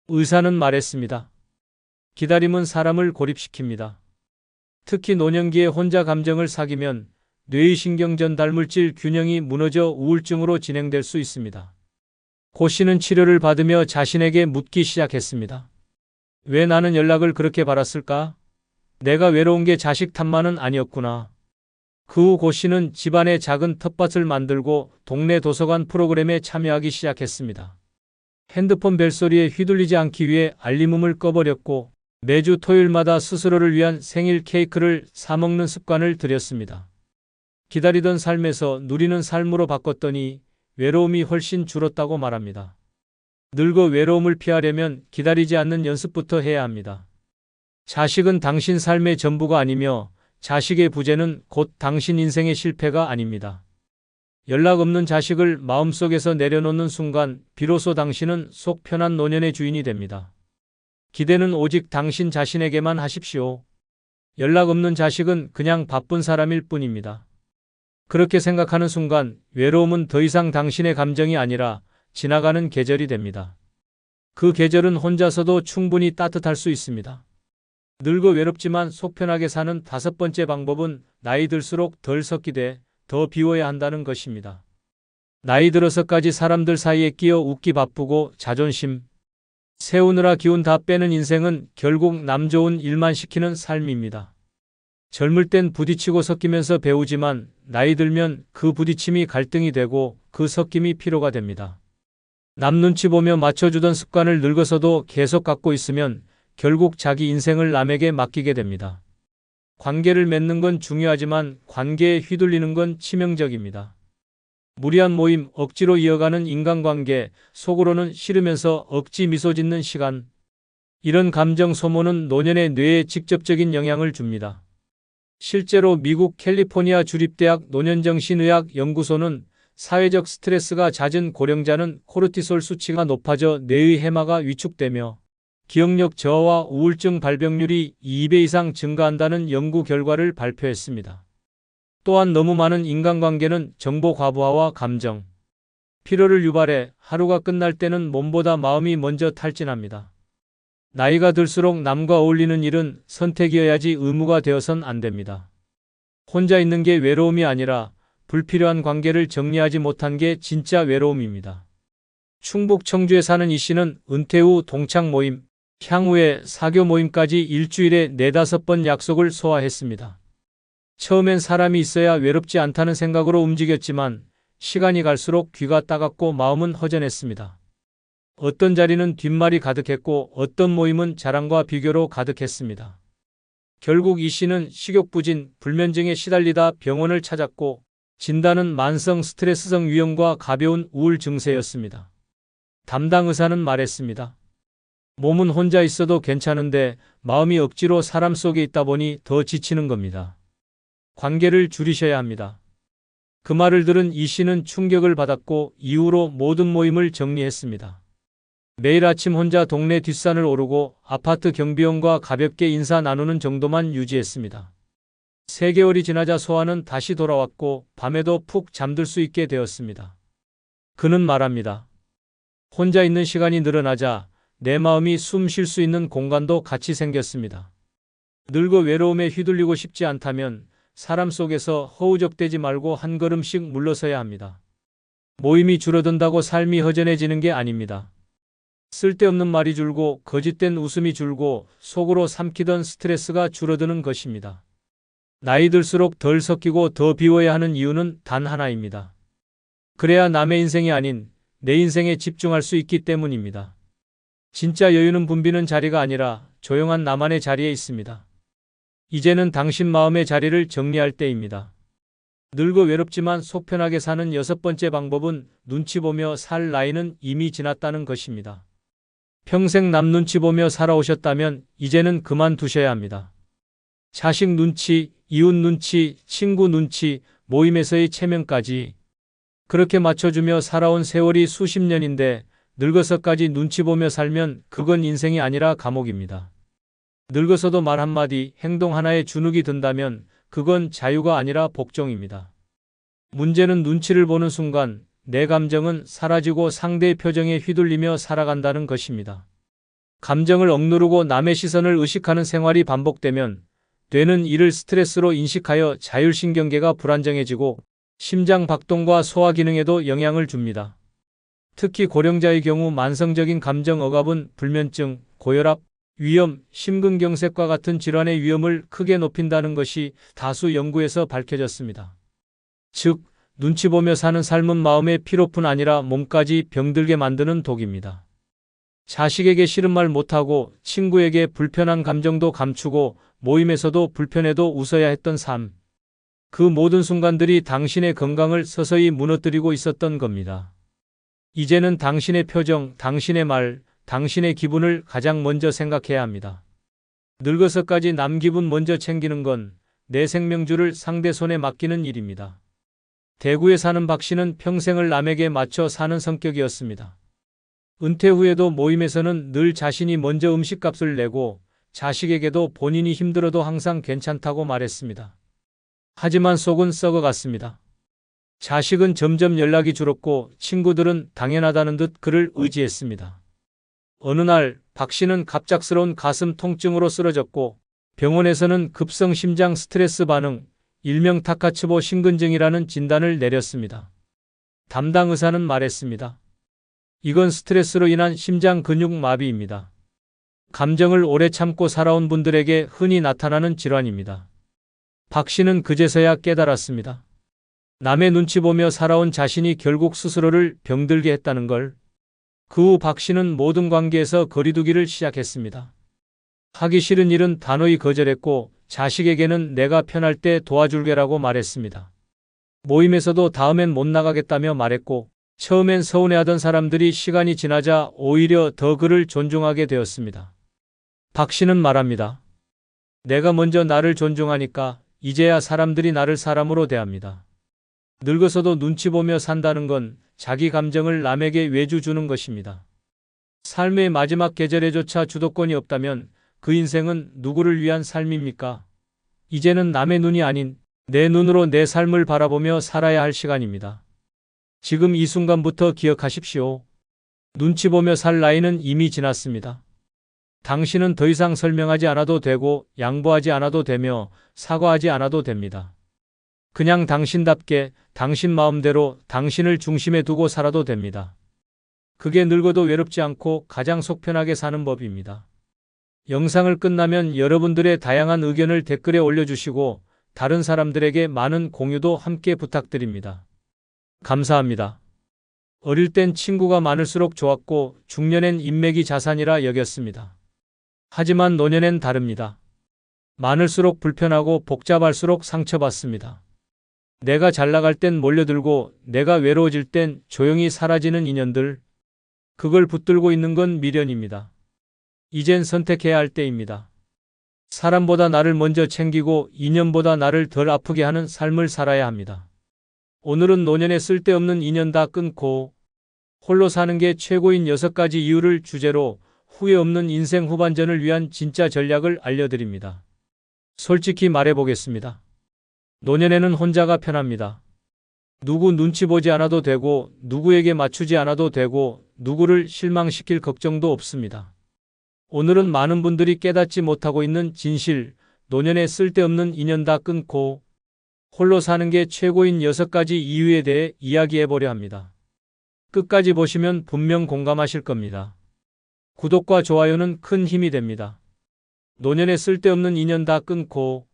의사는 말했습니다. 기다림은 사람을 고립시킵니다. 특히 노년기에 혼자 감정을 사귀면 뇌의 신경 전달물질 균형이 무너져 우울증으로 진행될 수 있습니다. 고 씨는 치료를 받으며 자신에게 묻기 시작했습니다. 왜 나는 연락을 그렇게 바랐을까? 내가 외로운 게 자식 탓만은 아니었구나. 그 후 고 씨는 집안에 작은 텃밭을 만들고 동네 도서관 프로그램에 참여하기 시작했습니다. 핸드폰 벨소리에 휘둘리지 않기 위해 알림음을 꺼버렸고 매주 토요일마다 스스로를 위한 생일 케이크를 사 먹는 습관을 들였습니다. 기다리던 삶에서 누리는 삶으로 바꿨더니 외로움이 훨씬 줄었다고 말합니다. 늙어 외로움을 피하려면 기다리지 않는 연습부터 해야 합니다. 자식은 당신 삶의 전부가 아니며 자식의 부재는 곧 당신 인생의 실패가 아닙니다. 연락 없는 자식을 마음속에서 내려놓는 순간 비로소 당신은 속 편한 노년의 주인이 됩니다. 기대는 오직 당신 자신에게만 하십시오. 연락 없는 자식은 그냥 바쁜 사람일 뿐입니다. 그렇게 생각하는 순간 외로움은 더 이상 당신의 감정이 아니라 지나가는 계절이 됩니다. 그 계절은 혼자서도 충분히 따뜻할 수 있습니다. 늙어 외롭지만 속 편하게 사는 5번째 방법은 나이 들수록 덜 섞이되 더 비워야 한다는 것입니다. 나이 들어서까지 사람들 사이에 끼어 웃기 바쁘고 자존심 세우느라 기운 다 빼는 인생은 결국 남 좋은 일만 시키는 삶입니다. 젊을 땐 부딪히고 섞이면서 배우지만 나이 들면 그 부딪힘이 갈등이 되고 그 섞임이 피로가 됩니다. 남 눈치 보며 맞춰주던 습관을 늙어서도 계속 갖고 있으면 결국 자기 인생을 남에게 맡기게 됩니다. 관계를 맺는 건 중요하지만 관계에 휘둘리는 건 치명적입니다. 무리한 모임, 억지로 이어가는 인간관계, 속으로는 싫으면서 억지 미소 짓는 시간. 이런 감정 소모는 노년의 뇌에 직접적인 영향을 줍니다. 실제로 미국 캘리포니아 주립대학 노년정신의학 연구소는 사회적 스트레스가 잦은 고령자는 코르티솔 수치가 높아져 뇌의 해마가 위축되며 기억력 저하와 우울증 발병률이 2배 이상 증가한다는 연구 결과를 발표했습니다. 또한 너무 많은 인간관계는 정보 과부하와 감정, 피로를 유발해 하루가 끝날 때는 몸보다 마음이 먼저 탈진합니다. 나이가 들수록 남과 어울리는 일은 선택이어야지 의무가 되어선 안 됩니다. 혼자 있는 게 외로움이 아니라 불필요한 관계를 정리하지 못한 게 진짜 외로움입니다. 충북 청주에 사는 이 씨는 은퇴 후 동창 모임, 향후에 사교 모임까지 일주일에 4-5번 약속을 소화했습니다. 처음엔 사람이 있어야 외롭지 않다는 생각으로 움직였지만 시간이 갈수록 귀가 따갑고 마음은 허전했습니다. 어떤 자리는 뒷말이 가득했고 어떤 모임은 자랑과 비교로 가득했습니다. 결국 이 씨는 식욕부진, 불면증에 시달리다 병원을 찾았고 진단은 만성 스트레스성 위염과 가벼운 우울 증세였습니다. 담당 의사는 말했습니다. 몸은 혼자 있어도 괜찮은데 마음이 억지로 사람 속에 있다 보니 더 지치는 겁니다. 관계를 줄이셔야 합니다. 그 말을 들은 이 씨는 충격을 받았고 이후로 모든 모임을 정리했습니다. 매일 아침 혼자 동네 뒷산을 오르고 아파트 경비원과 가볍게 인사 나누는 정도만 유지했습니다. 3개월이 지나자 소아는 다시 돌아왔고 밤에도 푹 잠들 수 있게 되었습니다. 그는 말합니다. 혼자 있는 시간이 늘어나자 내 마음이 숨 쉴 수 있는 공간도 같이 생겼습니다. 늙어 외로움에 휘둘리고 싶지 않다면 사람 속에서 허우적대지 말고 한 걸음씩 물러서야 합니다. 모임이 줄어든다고 삶이 허전해지는 게 아닙니다. 쓸데없는 말이 줄고 거짓된 웃음이 줄고 속으로 삼키던 스트레스가 줄어드는 것입니다. 나이 들수록 덜 섞이고 더 비워야 하는 이유는 단 하나입니다. 그래야 남의 인생이 아닌 내 인생에 집중할 수 있기 때문입니다. 진짜 여유는 붐비는 자리가 아니라 조용한 나만의 자리에 있습니다. 이제는 당신 마음의 자리를 정리할 때입니다. 늙어 외롭지만 속 편하게 사는 6번째 방법은 눈치 보며 살 나이는 이미 지났다는 것입니다. 평생 남 눈치 보며 살아오셨다면 이제는 그만두셔야 합니다. 자식 눈치, 이웃 눈치, 친구 눈치, 모임에서의 체면까지 그렇게 맞춰주며 살아온 세월이 수십 년인데 늙어서까지 눈치 보며 살면 그건 인생이 아니라 감옥입니다. 늙어서도 말 한마디, 행동 하나에 주눅이 든다면 그건 자유가 아니라 복종입니다. 문제는 눈치를 보는 순간 내 감정은 사라지고 상대의 표정에 휘둘리며 살아간다는 것입니다. 감정을 억누르고 남의 시선을 의식하는 생활이 반복되면 뇌는 이를 스트레스로 인식하여 자율신경계가 불안정해지고 심장 박동과 소화 기능에도 영향을 줍니다. 특히 고령자의 경우 만성적인 감정 억압은 불면증, 고혈압, 위염, 심근경색과 같은 질환의 위험을 크게 높인다는 것이 다수 연구에서 밝혀졌습니다. 즉, 눈치 보며 사는 삶은 마음의 피로뿐 아니라 몸까지 병들게 만드는 독입니다. 자식에게 싫은 말 못하고 친구에게 불편한 감정도 감추고 모임에서도 불편해도 웃어야 했던 삶. 그 모든 순간들이 당신의 건강을 서서히 무너뜨리고 있었던 겁니다. 이제는 당신의 표정, 당신의 말, 당신의 기분을 가장 먼저 생각해야 합니다. 늙어서까지 남 기분 먼저 챙기는 건 내 생명줄을 상대 손에 맡기는 일입니다. 대구에 사는 박 씨는 평생을 남에게 맞춰 사는 성격이었습니다. 은퇴 후에도 모임에서는 늘 자신이 먼저 음식값을 내고 자식에게도 본인이 힘들어도 항상 괜찮다고 말했습니다. 하지만 속은 썩어갔습니다. 자식은 점점 연락이 줄었고 친구들은 당연하다는 듯 그를 의지했습니다. 어느 날 박 씨는 갑작스러운 가슴 통증으로 쓰러졌고 병원에서는 급성 심장 스트레스 반응, 일명 타카츠보 심근증이라는 진단을 내렸습니다. 담당 의사는 말했습니다. 이건 스트레스로 인한 심장 근육 마비입니다. 감정을 오래 참고 살아온 분들에게 흔히 나타나는 질환입니다. 박 씨는 그제서야 깨달았습니다. 남의 눈치 보며 살아온 자신이 결국 스스로를 병들게 했다는 걸. 그 후 박 씨는 모든 관계에서 거리두기를 시작했습니다. 하기 싫은 일은 단호히 거절했고 자식에게는 내가 편할 때 도와줄게라고 말했습니다. 모임에서도 다음엔 못 나가겠다며 말했고 처음엔 서운해하던 사람들이 시간이 지나자 오히려 더 그를 존중하게 되었습니다. 박 씨는 말합니다. 내가 먼저 나를 존중하니까 이제야 사람들이 나를 사람으로 대합니다. 늙어서도 눈치 보며 산다는 건 자기 감정을 남에게 외주 주는 것입니다. 삶의 마지막 계절에조차 주도권이 없다면 그 인생은 누구를 위한 삶입니까? 이제는 남의 눈이 아닌 내 눈으로 내 삶을 바라보며 살아야 할 시간입니다. 지금 이 순간부터 기억하십시오. 눈치 보며 살 나이는 이미 지났습니다. 당신은 더 이상 설명하지 않아도 되고 양보하지 않아도 되며 사과하지 않아도 됩니다. 그냥 당신답게 당신 마음대로 당신을 중심에 두고 살아도 됩니다. 그게 늙어도 외롭지 않고 가장 속 편하게 사는 법입니다. 영상을 끝나면 여러분들의 다양한 의견을 댓글에 올려주시고 다른 사람들에게 많은 공유도 함께 부탁드립니다. 감사합니다. 어릴 땐 친구가 많을수록 좋았고 중년엔 인맥이 자산이라 여겼습니다. 하지만 노년엔 다릅니다. 많을수록 불편하고 복잡할수록 상처받습니다. 내가 잘나갈 땐 몰려들고 내가 외로워질 땐 조용히 사라지는 인연들. 그걸 붙들고 있는 건 미련입니다. 이젠 선택해야 할 때입니다. 사람보다 나를 먼저 챙기고 인연보다 나를 덜 아프게 하는 삶을 살아야 합니다. 오늘은 노년에 쓸데없는 인연 다 끊고 홀로 사는 게 최고인 6가지 이유를 주제로 후회 없는 인생 후반전을 위한 진짜 전략을 알려드립니다. 솔직히 말해보겠습니다. 노년에는 혼자가 편합니다. 누구 눈치 보지 않아도 되고, 누구에게 맞추지 않아도 되고, 누구를 실망시킬 걱정도 없습니다. 오늘은 많은 분들이 깨닫지 못하고 있는 진실, 노년에 쓸데없는 인연 다 끊고 홀로 사는 게 최고인 6가지 이유에 대해 이야기해보려 합니다. 끝까지 보시면 분명 공감하실 겁니다. 구독과 좋아요는 큰 힘이 됩니다. 노년에 쓸데없는 인연 다 끊고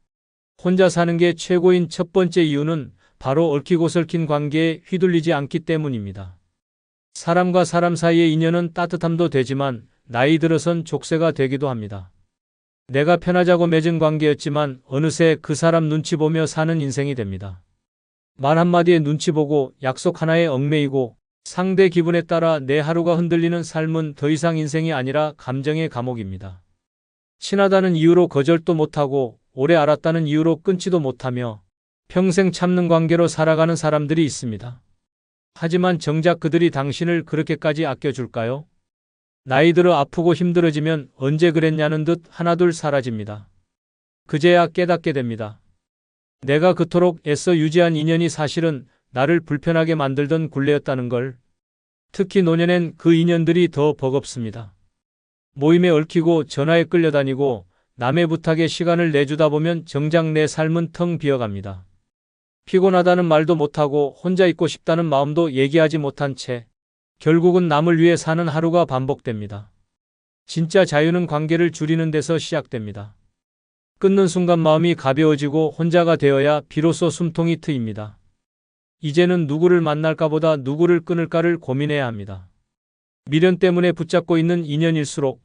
혼자 사는 게 최고인 첫 번째 이유는 바로 얽히고 설킨 관계에 휘둘리지 않기 때문입니다. 사람과 사람 사이의 인연은 따뜻함도 되지만 나이 들어선 족쇄가 되기도 합니다. 내가 편하자고 맺은 관계였지만 어느새 그 사람 눈치 보며 사는 인생이 됩니다. 말 한마디에 눈치 보고 약속 하나에 얽매이고 상대 기분에 따라 내 하루가 흔들리는 삶은 더 이상 인생이 아니라 감정의 감옥입니다. 친하다는 이유로 거절도 못하고 오래 알았다는 이유로 끊지도 못하며 평생 참는 관계로 살아가는 사람들이 있습니다. 하지만 정작 그들이 당신을 그렇게까지 아껴줄까요? 나이 들어 아프고 힘들어지면 언제 그랬냐는 듯 하나둘 사라집니다. 그제야 깨닫게 됩니다. 내가 그토록 애써 유지한 인연이 사실은 나를 불편하게 만들던 굴레였다는 걸. 특히 노년엔 그 인연들이 더 버겁습니다. 모임에 얽히고 전화에 끌려다니고 남의 부탁에 시간을 내주다 보면 정작 내 삶은 텅 비어갑니다. 피곤하다는 말도 못하고 혼자 있고 싶다는 마음도 얘기하지 못한 채 결국은 남을 위해 사는 하루가 반복됩니다. 진짜 자유는 관계를 줄이는 데서 시작됩니다. 끊는 순간 마음이 가벼워지고 혼자가 되어야 비로소 숨통이 트입니다. 이제는 누구를 만날까 보다 누구를 끊을까를 고민해야 합니다. 미련 때문에 붙잡고 있는 인연일수록,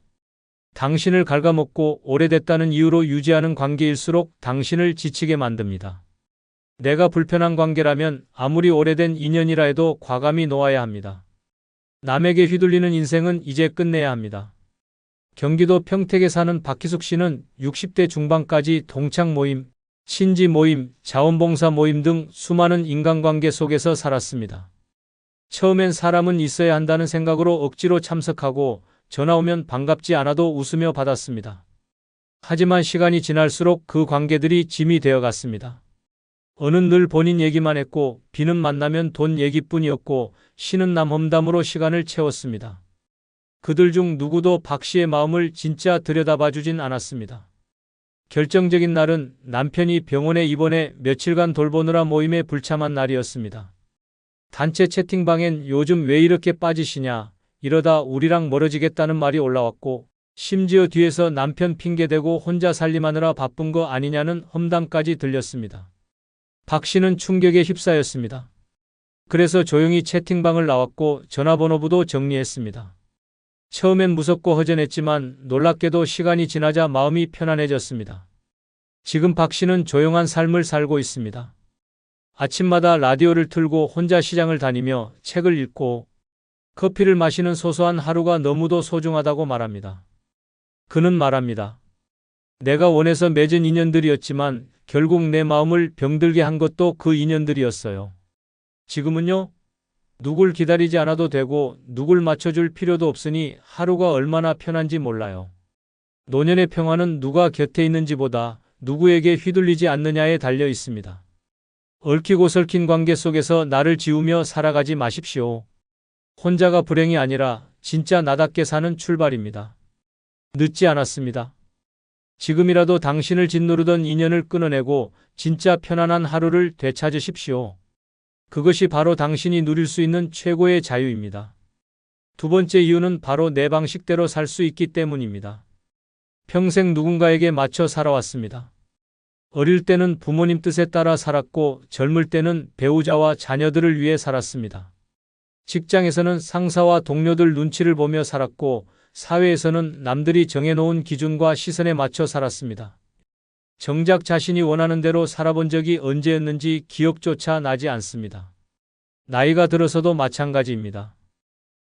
당신을 갉아먹고 오래됐다는 이유로 유지하는 관계일수록 당신을 지치게 만듭니다. 내가 불편한 관계라면 아무리 오래된 인연이라 해도 과감히 놓아야 합니다. 남에게 휘둘리는 인생은 이제 끝내야 합니다. 경기도 평택에 사는 박희숙 씨는 60대 중반까지 동창 모임, 친지 모임, 자원봉사 모임 등 수많은 인간관계 속에서 살았습니다. 처음엔 사람은 있어야 한다는 생각으로 억지로 참석하고 전화 오면 반갑지 않아도 웃으며 받았습니다. 하지만 시간이 지날수록 그 관계들이 짐이 되어갔습니다. 어는 늘 본인 얘기만 했고 비는 만나면 돈 얘기뿐이었고 쉬는 남 험담으로 시간을 채웠습니다. 그들 중 누구도 박 씨의 마음을 진짜 들여다봐주진 않았습니다. 결정적인 날은 남편이 병원에 입원해 며칠간 돌보느라 모임에 불참한 날이었습니다. 단체 채팅방엔 요즘 왜 이렇게 빠지시냐, 이러다 우리랑 멀어지겠다는 말이 올라왔고 심지어 뒤에서 남편 핑계대고 혼자 살림하느라 바쁜 거 아니냐는 험담까지 들렸습니다. 박 씨는 충격에 휩싸였습니다. 그래서 조용히 채팅방을 나왔고 전화번호부도 정리했습니다. 처음엔 무섭고 허전했지만 놀랍게도 시간이 지나자 마음이 편안해졌습니다. 지금 박 씨는 조용한 삶을 살고 있습니다. 아침마다 라디오를 틀고 혼자 시장을 다니며 책을 읽고 커피를 마시는 소소한 하루가 너무도 소중하다고 말합니다. 그는 말합니다. 내가 원해서 맺은 인연들이었지만 결국 내 마음을 병들게 한 것도 그 인연들이었어요. 지금은요, 누굴 기다리지 않아도 되고 누굴 맞춰줄 필요도 없으니 하루가 얼마나 편한지 몰라요. 노년의 평화는 누가 곁에 있는지보다 누구에게 휘둘리지 않느냐에 달려 있습니다. 얽히고 설킨 관계 속에서 나를 지우며 살아가지 마십시오. 혼자가 불행이 아니라 진짜 나답게 사는 출발입니다. 늦지 않았습니다. 지금이라도 당신을 짓누르던 인연을 끊어내고 진짜 편안한 하루를 되찾으십시오. 그것이 바로 당신이 누릴 수 있는 최고의 자유입니다. 두 번째 이유는 바로 내 방식대로 살 수 있기 때문입니다. 평생 누군가에게 맞춰 살아왔습니다. 어릴 때는 부모님 뜻에 따라 살았고 젊을 때는 배우자와 자녀들을 위해 살았습니다. 직장에서는 상사와 동료들 눈치를 보며 살았고 사회에서는 남들이 정해놓은 기준과 시선에 맞춰 살았습니다. 정작 자신이 원하는 대로 살아본 적이 언제였는지 기억조차 나지 않습니다. 나이가 들어서도 마찬가지입니다.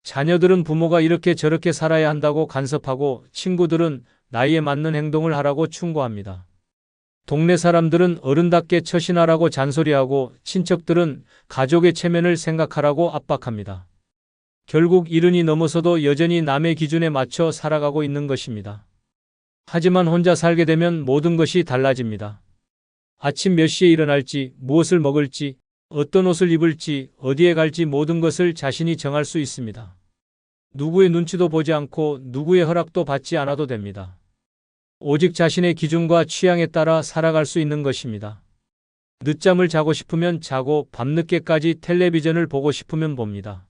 자녀들은 부모가 이렇게 저렇게 살아야 한다고 간섭하고 친구들은 나이에 맞는 행동을 하라고 충고합니다. 동네 사람들은 어른답게 처신하라고 잔소리하고 친척들은 가족의 체면을 생각하라고 압박합니다. 결국 70이 넘어서도 여전히 남의 기준에 맞춰 살아가고 있는 것입니다. 하지만 혼자 살게 되면 모든 것이 달라집니다. 아침 몇 시에 일어날지, 무엇을 먹을지, 어떤 옷을 입을지, 어디에 갈지 모든 것을 자신이 정할 수 있습니다. 누구의 눈치도 보지 않고 누구의 허락도 받지 않아도 됩니다. 오직 자신의 기준과 취향에 따라 살아갈 수 있는 것입니다. 늦잠을 자고 싶으면 자고 밤늦게까지 텔레비전을 보고 싶으면 봅니다.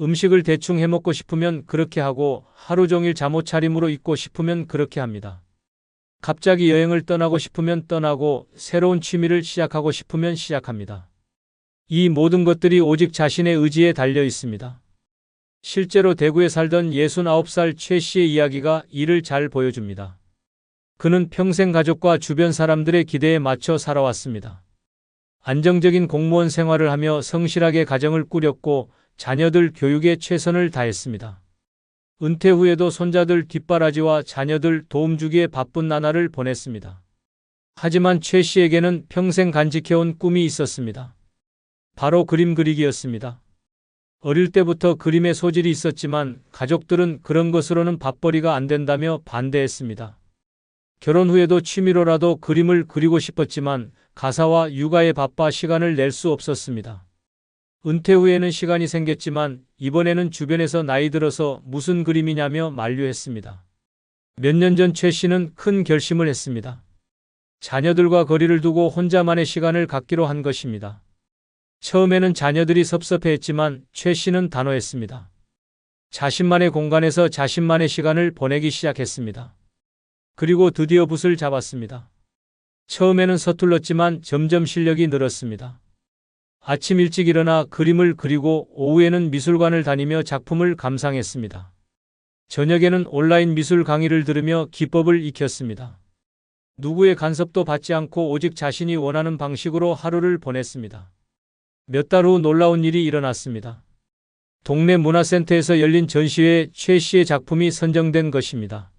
음식을 대충 해먹고 싶으면 그렇게 하고 하루 종일 잠옷차림으로 입고 싶으면 그렇게 합니다. 갑자기 여행을 떠나고 싶으면 떠나고 새로운 취미를 시작하고 싶으면 시작합니다. 이 모든 것들이 오직 자신의 의지에 달려 있습니다. 실제로 대구에 살던 69살 최 씨의 이야기가 이를 잘 보여줍니다. 그는 평생 가족과 주변 사람들의 기대에 맞춰 살아왔습니다. 안정적인 공무원 생활을 하며 성실하게 가정을 꾸렸고 자녀들 교육에 최선을 다했습니다. 은퇴 후에도 손자들 뒷바라지와 자녀들 도움주기에 바쁜 나날을 보냈습니다. 하지만 최 씨에게는 평생 간직해온 꿈이 있었습니다. 바로 그림 그리기였습니다. 어릴 때부터 그림의 소질이 있었지만 가족들은 그런 것으로는 밥벌이가 안 된다며 반대했습니다. 결혼 후에도 취미로라도 그림을 그리고 싶었지만 가사와 육아에 바빠 시간을 낼 수 없었습니다. 은퇴 후에는 시간이 생겼지만 이번에는 주변에서 나이 들어서 무슨 그림이냐며 만류했습니다. 몇 년 전 최 씨는 큰 결심을 했습니다. 자녀들과 거리를 두고 혼자만의 시간을 갖기로 한 것입니다. 처음에는 자녀들이 섭섭해했지만 최 씨는 단호했습니다. 자신만의 공간에서 자신만의 시간을 보내기 시작했습니다. 그리고 드디어 붓을 잡았습니다. 처음에는 서툴렀지만 점점 실력이 늘었습니다. 아침 일찍 일어나 그림을 그리고 오후에는 미술관을 다니며 작품을 감상했습니다. 저녁에는 온라인 미술 강의를 들으며 기법을 익혔습니다. 누구의 간섭도 받지 않고 오직 자신이 원하는 방식으로 하루를 보냈습니다. 몇 달 후 놀라운 일이 일어났습니다. 동네 문화센터에서 열린 전시회에 최 씨의 작품이 선정된 것입니다.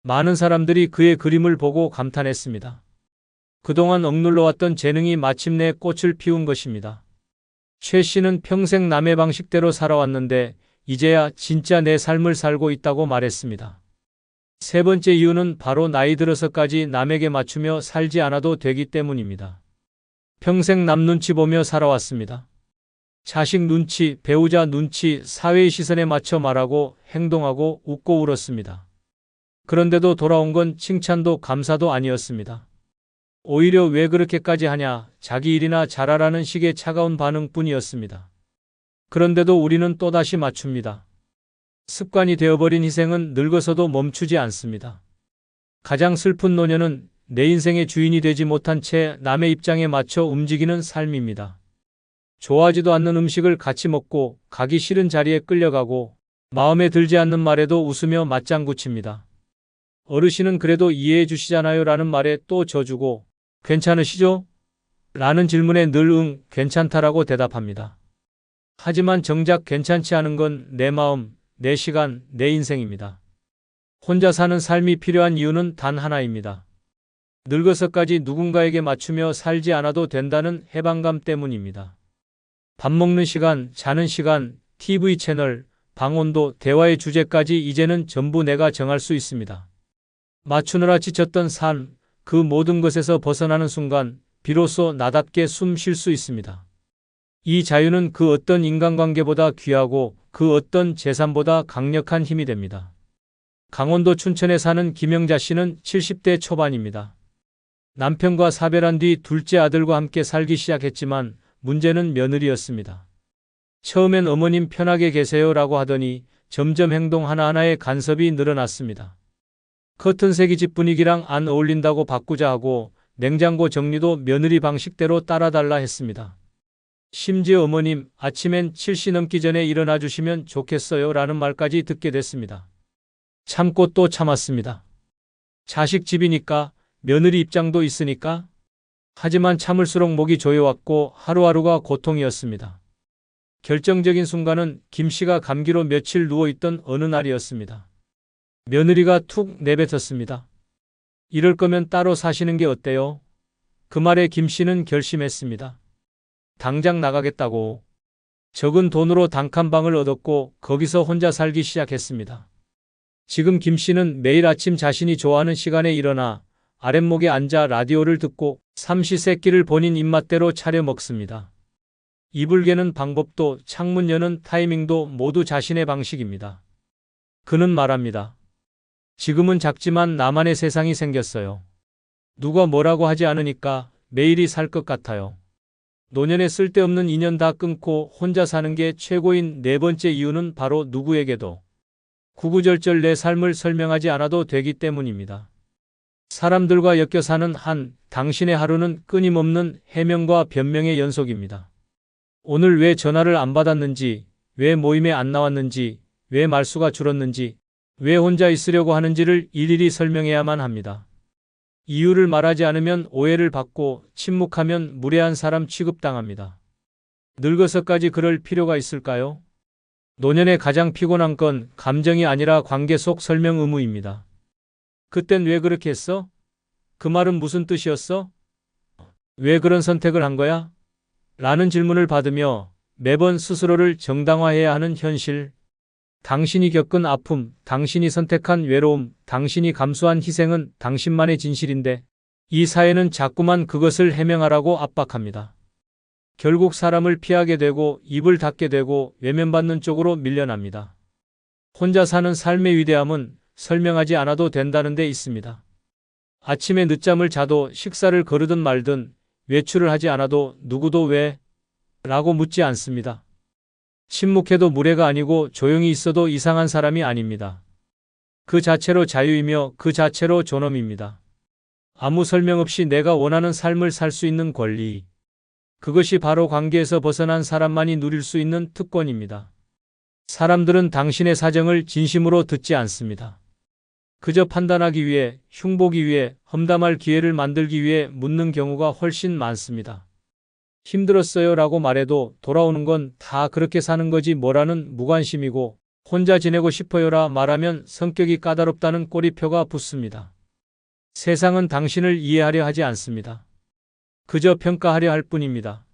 많은 사람들이 그의 그림을 보고 감탄했습니다. 그동안 억눌러왔던 재능이 마침내 꽃을 피운 것입니다. 최 씨는 평생 남의 방식대로 살아왔는데 이제야 진짜 내 삶을 살고 있다고 말했습니다. 세 번째 이유는 바로 나이 들어서까지 남에게 맞추며 살지 않아도 되기 때문입니다. 평생 남 눈치 보며 살아왔습니다. 자식 눈치, 배우자 눈치, 사회의 시선에 맞춰 말하고 행동하고 웃고 울었습니다. 그런데도 돌아온 건 칭찬도 감사도 아니었습니다. 오히려 왜 그렇게까지 하냐, 자기 일이나 잘하라는 식의 차가운 반응뿐이었습니다. 그런데도 우리는 또다시 맞춥니다. 습관이 되어버린 희생은 늙어서도 멈추지 않습니다. 가장 슬픈 노년은 내 인생의 주인이 되지 못한 채 남의 입장에 맞춰 움직이는 삶입니다. 좋아하지도 않는 음식을 같이 먹고 가기 싫은 자리에 끌려가고 마음에 들지 않는 말에도 웃으며 맞장구 칩니다. 어르신은 그래도 이해해 주시잖아요 라는 말에 또 져주고 괜찮으시죠? 라는 질문에 늘 응, 괜찮다라고 대답합니다. 하지만 정작 괜찮지 않은 건 내 마음, 내 시간, 내 인생입니다. 혼자 사는 삶이 필요한 이유는 단 하나입니다. 늙어서까지 누군가에게 맞추며 살지 않아도 된다는 해방감 때문입니다. 밥 먹는 시간, 자는 시간, TV 채널, 방 온도, 대화의 주제까지 이제는 전부 내가 정할 수 있습니다. 맞추느라 지쳤던 삶, 그 모든 것에서 벗어나는 순간 비로소 나답게 숨 쉴 수 있습니다. 이 자유는 그 어떤 인간관계보다 귀하고 그 어떤 재산보다 강력한 힘이 됩니다. 강원도 춘천에 사는 김영자 씨는 70대 초반입니다. 남편과 사별한 뒤 둘째 아들과 함께 살기 시작했지만 문제는 며느리였습니다. 처음엔 어머님 편하게 계세요라고 하더니 점점 행동 하나하나에 간섭이 늘어났습니다. 커튼색이 집 분위기랑 안 어울린다고 바꾸자 하고 냉장고 정리도 며느리 방식대로 따라달라 했습니다. 심지어 어머님 아침엔 7시 넘기 전에 일어나 주시면 좋겠어요 라는 말까지 듣게 됐습니다. 참고 또 참았습니다. 자식 집이니까 며느리 입장도 있으니까. 하지만 참을수록 목이 조여왔고 하루하루가 고통이었습니다. 결정적인 순간은 김 씨가 감기로 며칠 누워있던 어느 날이었습니다. 며느리가 툭 내뱉었습니다. 이럴 거면 따로 사시는 게 어때요? 그 말에 김 씨는 결심했습니다. 당장 나가겠다고. 적은 돈으로 단칸방을 얻었고 거기서 혼자 살기 시작했습니다. 지금 김 씨는 매일 아침 자신이 좋아하는 시간에 일어나 아랫목에 앉아 라디오를 듣고 삼시세끼를 본인 입맛대로 차려 먹습니다. 이불 개는 방법도 창문 여는 타이밍도 모두 자신의 방식입니다. 그는 말합니다. 지금은 작지만 나만의 세상이 생겼어요. 누가 뭐라고 하지 않으니까 매일이 살 것 같아요. 노년에 쓸데없는 인연 다 끊고 혼자 사는 게 최고인 네 번째 이유는 바로 누구에게도 구구절절 내 삶을 설명하지 않아도 되기 때문입니다. 사람들과 엮여 사는 한 당신의 하루는 끊임없는 해명과 변명의 연속입니다. 오늘 왜 전화를 안 받았는지, 왜 모임에 안 나왔는지, 왜 말수가 줄었는지, 왜 혼자 있으려고 하는지를 일일이 설명해야만 합니다. 이유를 말하지 않으면 오해를 받고 침묵하면 무례한 사람 취급당합니다. 늙어서까지 그럴 필요가 있을까요? 노년에 가장 피곤한 건 감정이 아니라 관계 속 설명 의무입니다. 그땐 왜 그렇게 했어? 그 말은 무슨 뜻이었어? 왜 그런 선택을 한 거야? 라는 질문을 받으며 매번 스스로를 정당화해야 하는 현실. 당신이 겪은 아픔, 당신이 선택한 외로움, 당신이 감수한 희생은 당신만의 진실인데 이 사회는 자꾸만 그것을 해명하라고 압박합니다. 결국 사람을 피하게 되고 입을 닫게 되고 외면받는 쪽으로 밀려납니다. 혼자 사는 삶의 위대함은 설명하지 않아도 된다는 데 있습니다. 아침에 늦잠을 자도 식사를 거르든 말든 외출을 하지 않아도 누구도 왜? 라고 묻지 않습니다. 침묵해도 무례가 아니고 조용히 있어도 이상한 사람이 아닙니다. 그 자체로 자유이며 그 자체로 존엄입니다. 아무 설명 없이 내가 원하는 삶을 살 수 있는 권리. 그것이 바로 관계에서 벗어난 사람만이 누릴 수 있는 특권입니다. 사람들은 당신의 사정을 진심으로 듣지 않습니다. 그저 판단하기 위해, 흉보기 위해, 험담할 기회를 만들기 위해 묻는 경우가 훨씬 많습니다. 힘들었어요 라고 말해도 돌아오는 건 다 그렇게 사는 거지 뭐라는 무관심이고 혼자 지내고 싶어요라 말하면 성격이 까다롭다는 꼬리표가 붙습니다. 세상은 당신을 이해하려 하지 않습니다. 그저 평가하려 할 뿐입니다.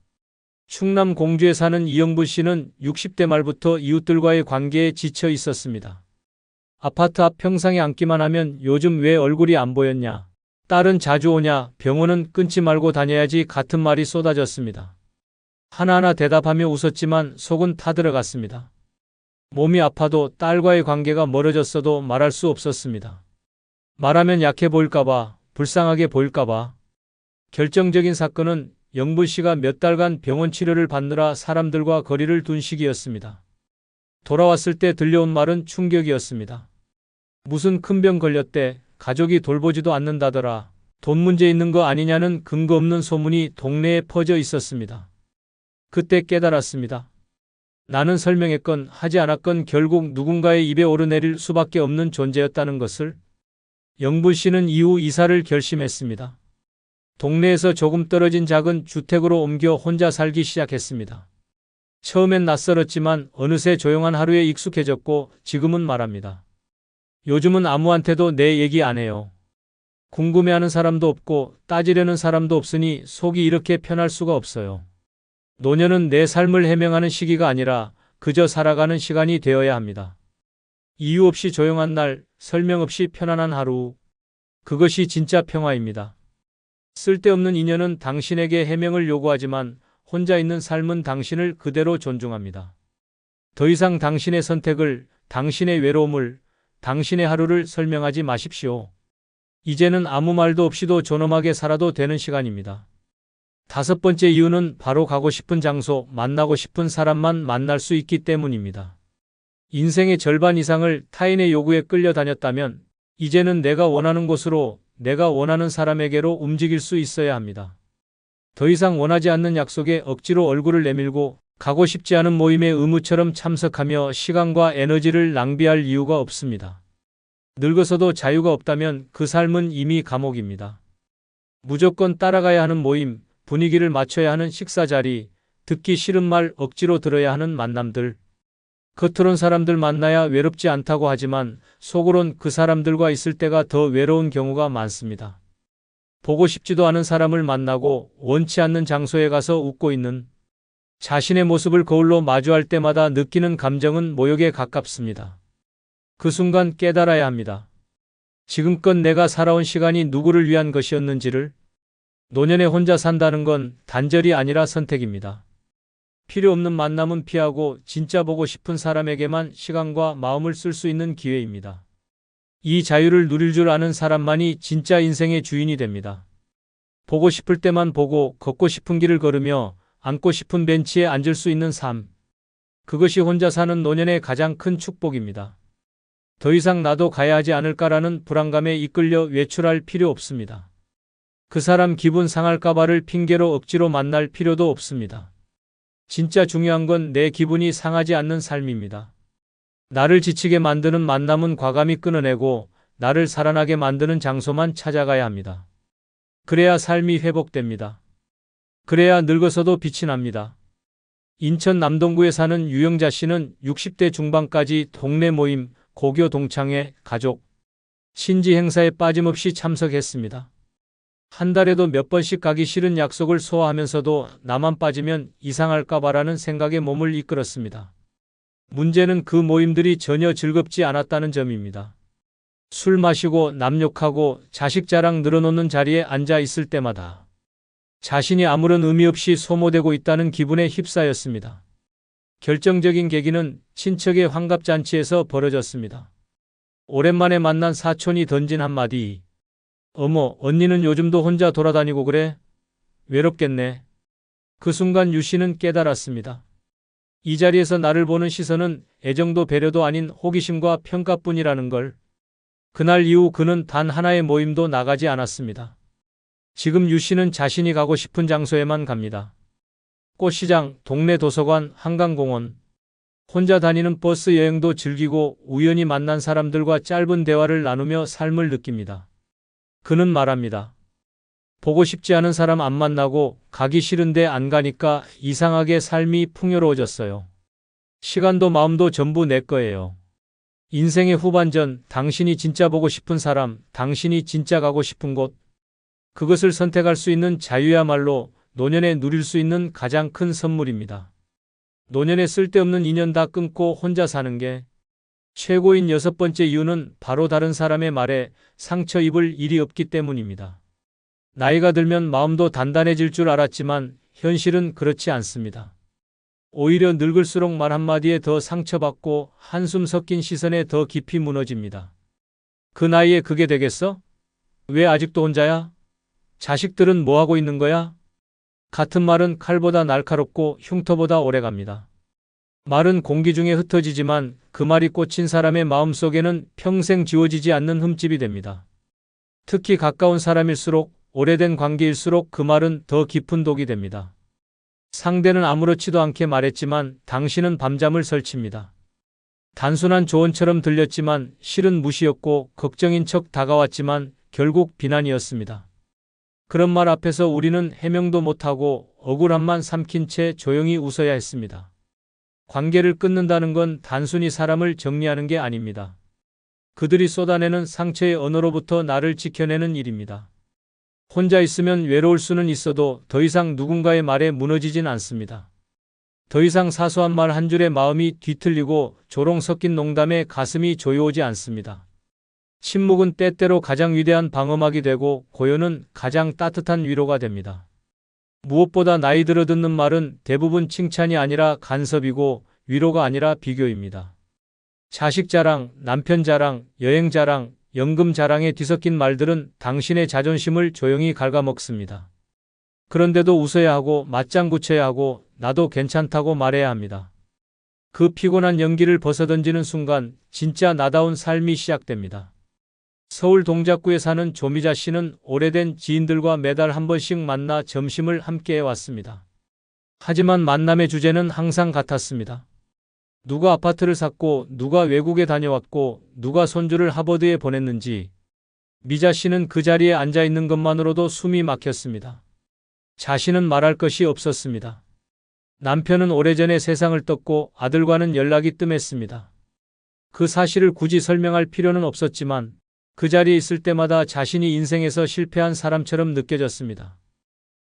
충남 공주에 사는 이영분 씨는 60대 말부터 이웃들과의 관계에 지쳐 있었습니다. 아파트 앞 평상에 앉기만 하면 요즘 왜 얼굴이 안 보였냐? 딸은 자주 오냐? 병원은 끊지 말고 다녀야지 같은 말이 쏟아졌습니다. 하나하나 대답하며 웃었지만 속은 타들어갔습니다. 몸이 아파도 딸과의 관계가 멀어졌어도 말할 수 없었습니다. 말하면 약해 보일까봐, 불쌍하게 보일까봐. 결정적인 사건은 영분 씨가 몇 달간 병원 치료를 받느라 사람들과 거리를 둔 시기였습니다. 돌아왔을 때 들려온 말은 충격이었습니다. 무슨 큰 병 걸렸대. 가족이 돌보지도 않는다더라. 돈 문제 있는 거 아니냐는 근거 없는 소문이 동네에 퍼져 있었습니다. 그때 깨달았습니다. 나는 설명했건 하지 않았건 결국 누군가의 입에 오르내릴 수밖에 없는 존재였다는 것을. 영분 씨는 이후 이사를 결심했습니다. 동네에서 조금 떨어진 작은 주택으로 옮겨 혼자 살기 시작했습니다. 처음엔 낯설었지만 어느새 조용한 하루에 익숙해졌고 지금은 말합니다. 요즘은 아무한테도 내 얘기 안 해요. 궁금해하는 사람도 없고 따지려는 사람도 없으니 속이 이렇게 편할 수가 없어요. 노년은 내 삶을 해명하는 시기가 아니라 그저 살아가는 시간이 되어야 합니다. 이유 없이 조용한 날, 설명 없이 편안한 하루. 그것이 진짜 평화입니다. 쓸데없는 인연은 당신에게 해명을 요구하지만 혼자 있는 삶은 당신을 그대로 존중합니다. 더 이상 당신의 선택을, 당신의 외로움을, 당신의 하루를 설명하지 마십시오. 이제는 아무 말도 없이도 존엄하게 살아도 되는 시간입니다. 5번째 이유는 바로 가고 싶은 장소, 만나고 싶은 사람만 만날 수 있기 때문입니다. 인생의 절반 이상을 타인의 요구에 끌려다녔다면 이제는 내가 원하는 곳으로, 내가 원하는 사람에게로 움직일 수 있어야 합니다. 더 이상 원하지 않는 약속에 억지로 얼굴을 내밀고 가고 싶지 않은 모임에 의무처럼 참석하며 시간과 에너지를 낭비할 이유가 없습니다. 늙어서도 자유가 없다면 그 삶은 이미 감옥입니다. 무조건 따라가야 하는 모임, 분위기를 맞춰야 하는 식사 자리, 듣기 싫은 말 억지로 들어야 하는 만남들. 겉으론 사람들 만나야 외롭지 않다고 하지만 속으론 그 사람들과 있을 때가 더 외로운 경우가 많습니다. 보고 싶지도 않은 사람을 만나고 원치 않는 장소에 가서 웃고 있는 자신의 모습을 거울로 마주할 때마다 느끼는 감정은 모욕에 가깝습니다. 그 순간 깨달아야 합니다. 지금껏 내가 살아온 시간이 누구를 위한 것이었는지를. 노년에 혼자 산다는 건 단절이 아니라 선택입니다. 필요 없는 만남은 피하고 진짜 보고 싶은 사람에게만 시간과 마음을 쓸 수 있는 기회입니다. 이 자유를 누릴 줄 아는 사람만이 진짜 인생의 주인이 됩니다. 보고 싶을 때만 보고 걷고 싶은 길을 걸으며 앉고 싶은 벤치에 앉을 수 있는 삶. 그것이 혼자 사는 노년의 가장 큰 축복입니다. 더 이상 나도 가야 하지 않을까라는 불안감에 이끌려 외출할 필요 없습니다. 그 사람 기분 상할까봐를 핑계로 억지로 만날 필요도 없습니다. 진짜 중요한 건 내 기분이 상하지 않는 삶입니다. 나를 지치게 만드는 만남은 과감히 끊어내고 나를 살아나게 만드는 장소만 찾아가야 합니다. 그래야 삶이 회복됩니다. 그래야 늙어서도 빛이 납니다. 인천 남동구에 사는 유영자 씨는 60대 중반까지 동네 모임, 고교 동창회, 가족, 신지 행사에 빠짐없이 참석했습니다. 한 달에도 몇 번씩 가기 싫은 약속을 소화하면서도 나만 빠지면 이상할까봐라는 생각에 몸을 이끌었습니다. 문제는 그 모임들이 전혀 즐겁지 않았다는 점입니다. 술 마시고 남 욕하고 자식 자랑 늘어놓는 자리에 앉아 있을 때마다 자신이 아무런 의미 없이 소모되고 있다는 기분에 휩싸였습니다. 결정적인 계기는 친척의 환갑잔치에서 벌어졌습니다. 오랜만에 만난 사촌이 던진 한마디. 어머, 언니는 요즘도 혼자 돌아다니고 그래? 외롭겠네. 그 순간 유 씨는 깨달았습니다. 이 자리에서 나를 보는 시선은 애정도 배려도 아닌 호기심과 평가뿐이라는 걸. 그날 이후 그는 단 하나의 모임도 나가지 않았습니다. 지금 유 씨는 자신이 가고 싶은 장소에만 갑니다. 꽃시장, 동네 도서관, 한강공원. 혼자 다니는 버스 여행도 즐기고 우연히 만난 사람들과 짧은 대화를 나누며 삶을 느낍니다. 그는 말합니다. 보고 싶지 않은 사람 안 만나고 가기 싫은데 안 가니까 이상하게 삶이 풍요로워졌어요. 시간도 마음도 전부 내 거예요. 인생의 후반전, 당신이 진짜 보고 싶은 사람, 당신이 진짜 가고 싶은 곳. 그것을 선택할 수 있는 자유야말로 노년에 누릴 수 있는 가장 큰 선물입니다. 노년에 쓸데없는 인연 다 끊고 혼자 사는 게 최고인 6번째 이유는 바로 다른 사람의 말에 상처 입을 일이 없기 때문입니다. 나이가 들면 마음도 단단해질 줄 알았지만 현실은 그렇지 않습니다. 오히려 늙을수록 말 한마디에 더 상처받고 한숨 섞인 시선에 더 깊이 무너집니다. 그 나이에 그게 되겠어? 왜 아직도 혼자야? 자식들은 뭐 하고 있는 거야? 같은 말은 칼보다 날카롭고 흉터보다 오래갑니다. 말은 공기 중에 흩어지지만 그 말이 꽂힌 사람의 마음속에는 평생 지워지지 않는 흠집이 됩니다. 특히 가까운 사람일수록 오래된 관계일수록 그 말은 더 깊은 독이 됩니다. 상대는 아무렇지도 않게 말했지만 당신은 밤잠을 설칩니다. 단순한 조언처럼 들렸지만 실은 무시였고 걱정인 척 다가왔지만 결국 비난이었습니다. 그런 말 앞에서 우리는 해명도 못하고 억울함만 삼킨 채 조용히 웃어야 했습니다. 관계를 끊는다는 건 단순히 사람을 정리하는 게 아닙니다. 그들이 쏟아내는 상처의 언어로부터 나를 지켜내는 일입니다. 혼자 있으면 외로울 수는 있어도 더 이상 누군가의 말에 무너지진 않습니다. 더 이상 사소한 말 한 줄에 마음이 뒤틀리고 조롱 섞인 농담에 가슴이 조여오지 않습니다. 침묵은 때때로 가장 위대한 방어막이 되고 고요는 가장 따뜻한 위로가 됩니다. 무엇보다 나이 들어 듣는 말은 대부분 칭찬이 아니라 간섭이고 위로가 아니라 비교입니다. 자식 자랑, 남편 자랑, 여행 자랑, 연금 자랑에 뒤섞인 말들은 당신의 자존심을 조용히 갉아먹습니다. 그런데도 웃어야 하고 맞장구 쳐야 하고 나도 괜찮다고 말해야 합니다. 그 피곤한 연기를 벗어던지는 순간 진짜 나다운 삶이 시작됩니다. 서울 동작구에 사는 조미자 씨는 오래된 지인들과 매달 한 번씩 만나 점심을 함께 해왔습니다. 하지만 만남의 주제는 항상 같았습니다. 누가 아파트를 샀고 누가 외국에 다녀왔고 누가 손주를 하버드에 보냈는지. 미자 씨는 그 자리에 앉아 있는 것만으로도 숨이 막혔습니다. 자신은 말할 것이 없었습니다. 남편은 오래전에 세상을 떴고 아들과는 연락이 뜸했습니다. 그 사실을 굳이 설명할 필요는 없었지만 그 자리에 있을 때마다 자신이 인생에서 실패한 사람처럼 느껴졌습니다.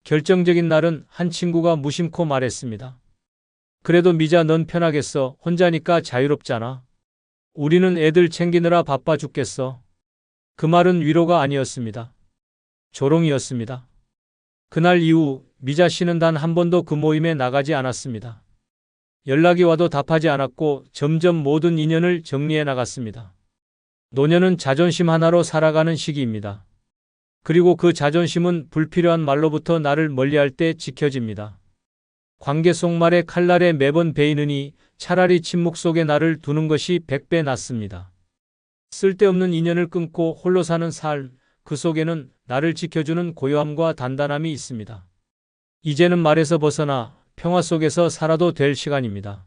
결정적인 날은 한 친구가 무심코 말했습니다. 그래도 미자 넌 편하겠어. 혼자니까 자유롭잖아. 우리는 애들 챙기느라 바빠 죽겠어. 그 말은 위로가 아니었습니다. 조롱이었습니다. 그날 이후 미자 씨는 단 한 번도 그 모임에 나가지 않았습니다. 연락이 와도 답하지 않았고 점점 모든 인연을 정리해 나갔습니다. 노년은 자존심 하나로 살아가는 시기입니다. 그리고 그 자존심은 불필요한 말로부터 나를 멀리할 때 지켜집니다. 관계 속 말의 칼날에 매번 베이느니 차라리 침묵 속에 나를 두는 것이 100배 낫습니다. 쓸데없는 인연을 끊고 홀로 사는 삶, 그 속에는 나를 지켜주는 고요함과 단단함이 있습니다. 이제는 말에서 벗어나 평화 속에서 살아도 될 시간입니다.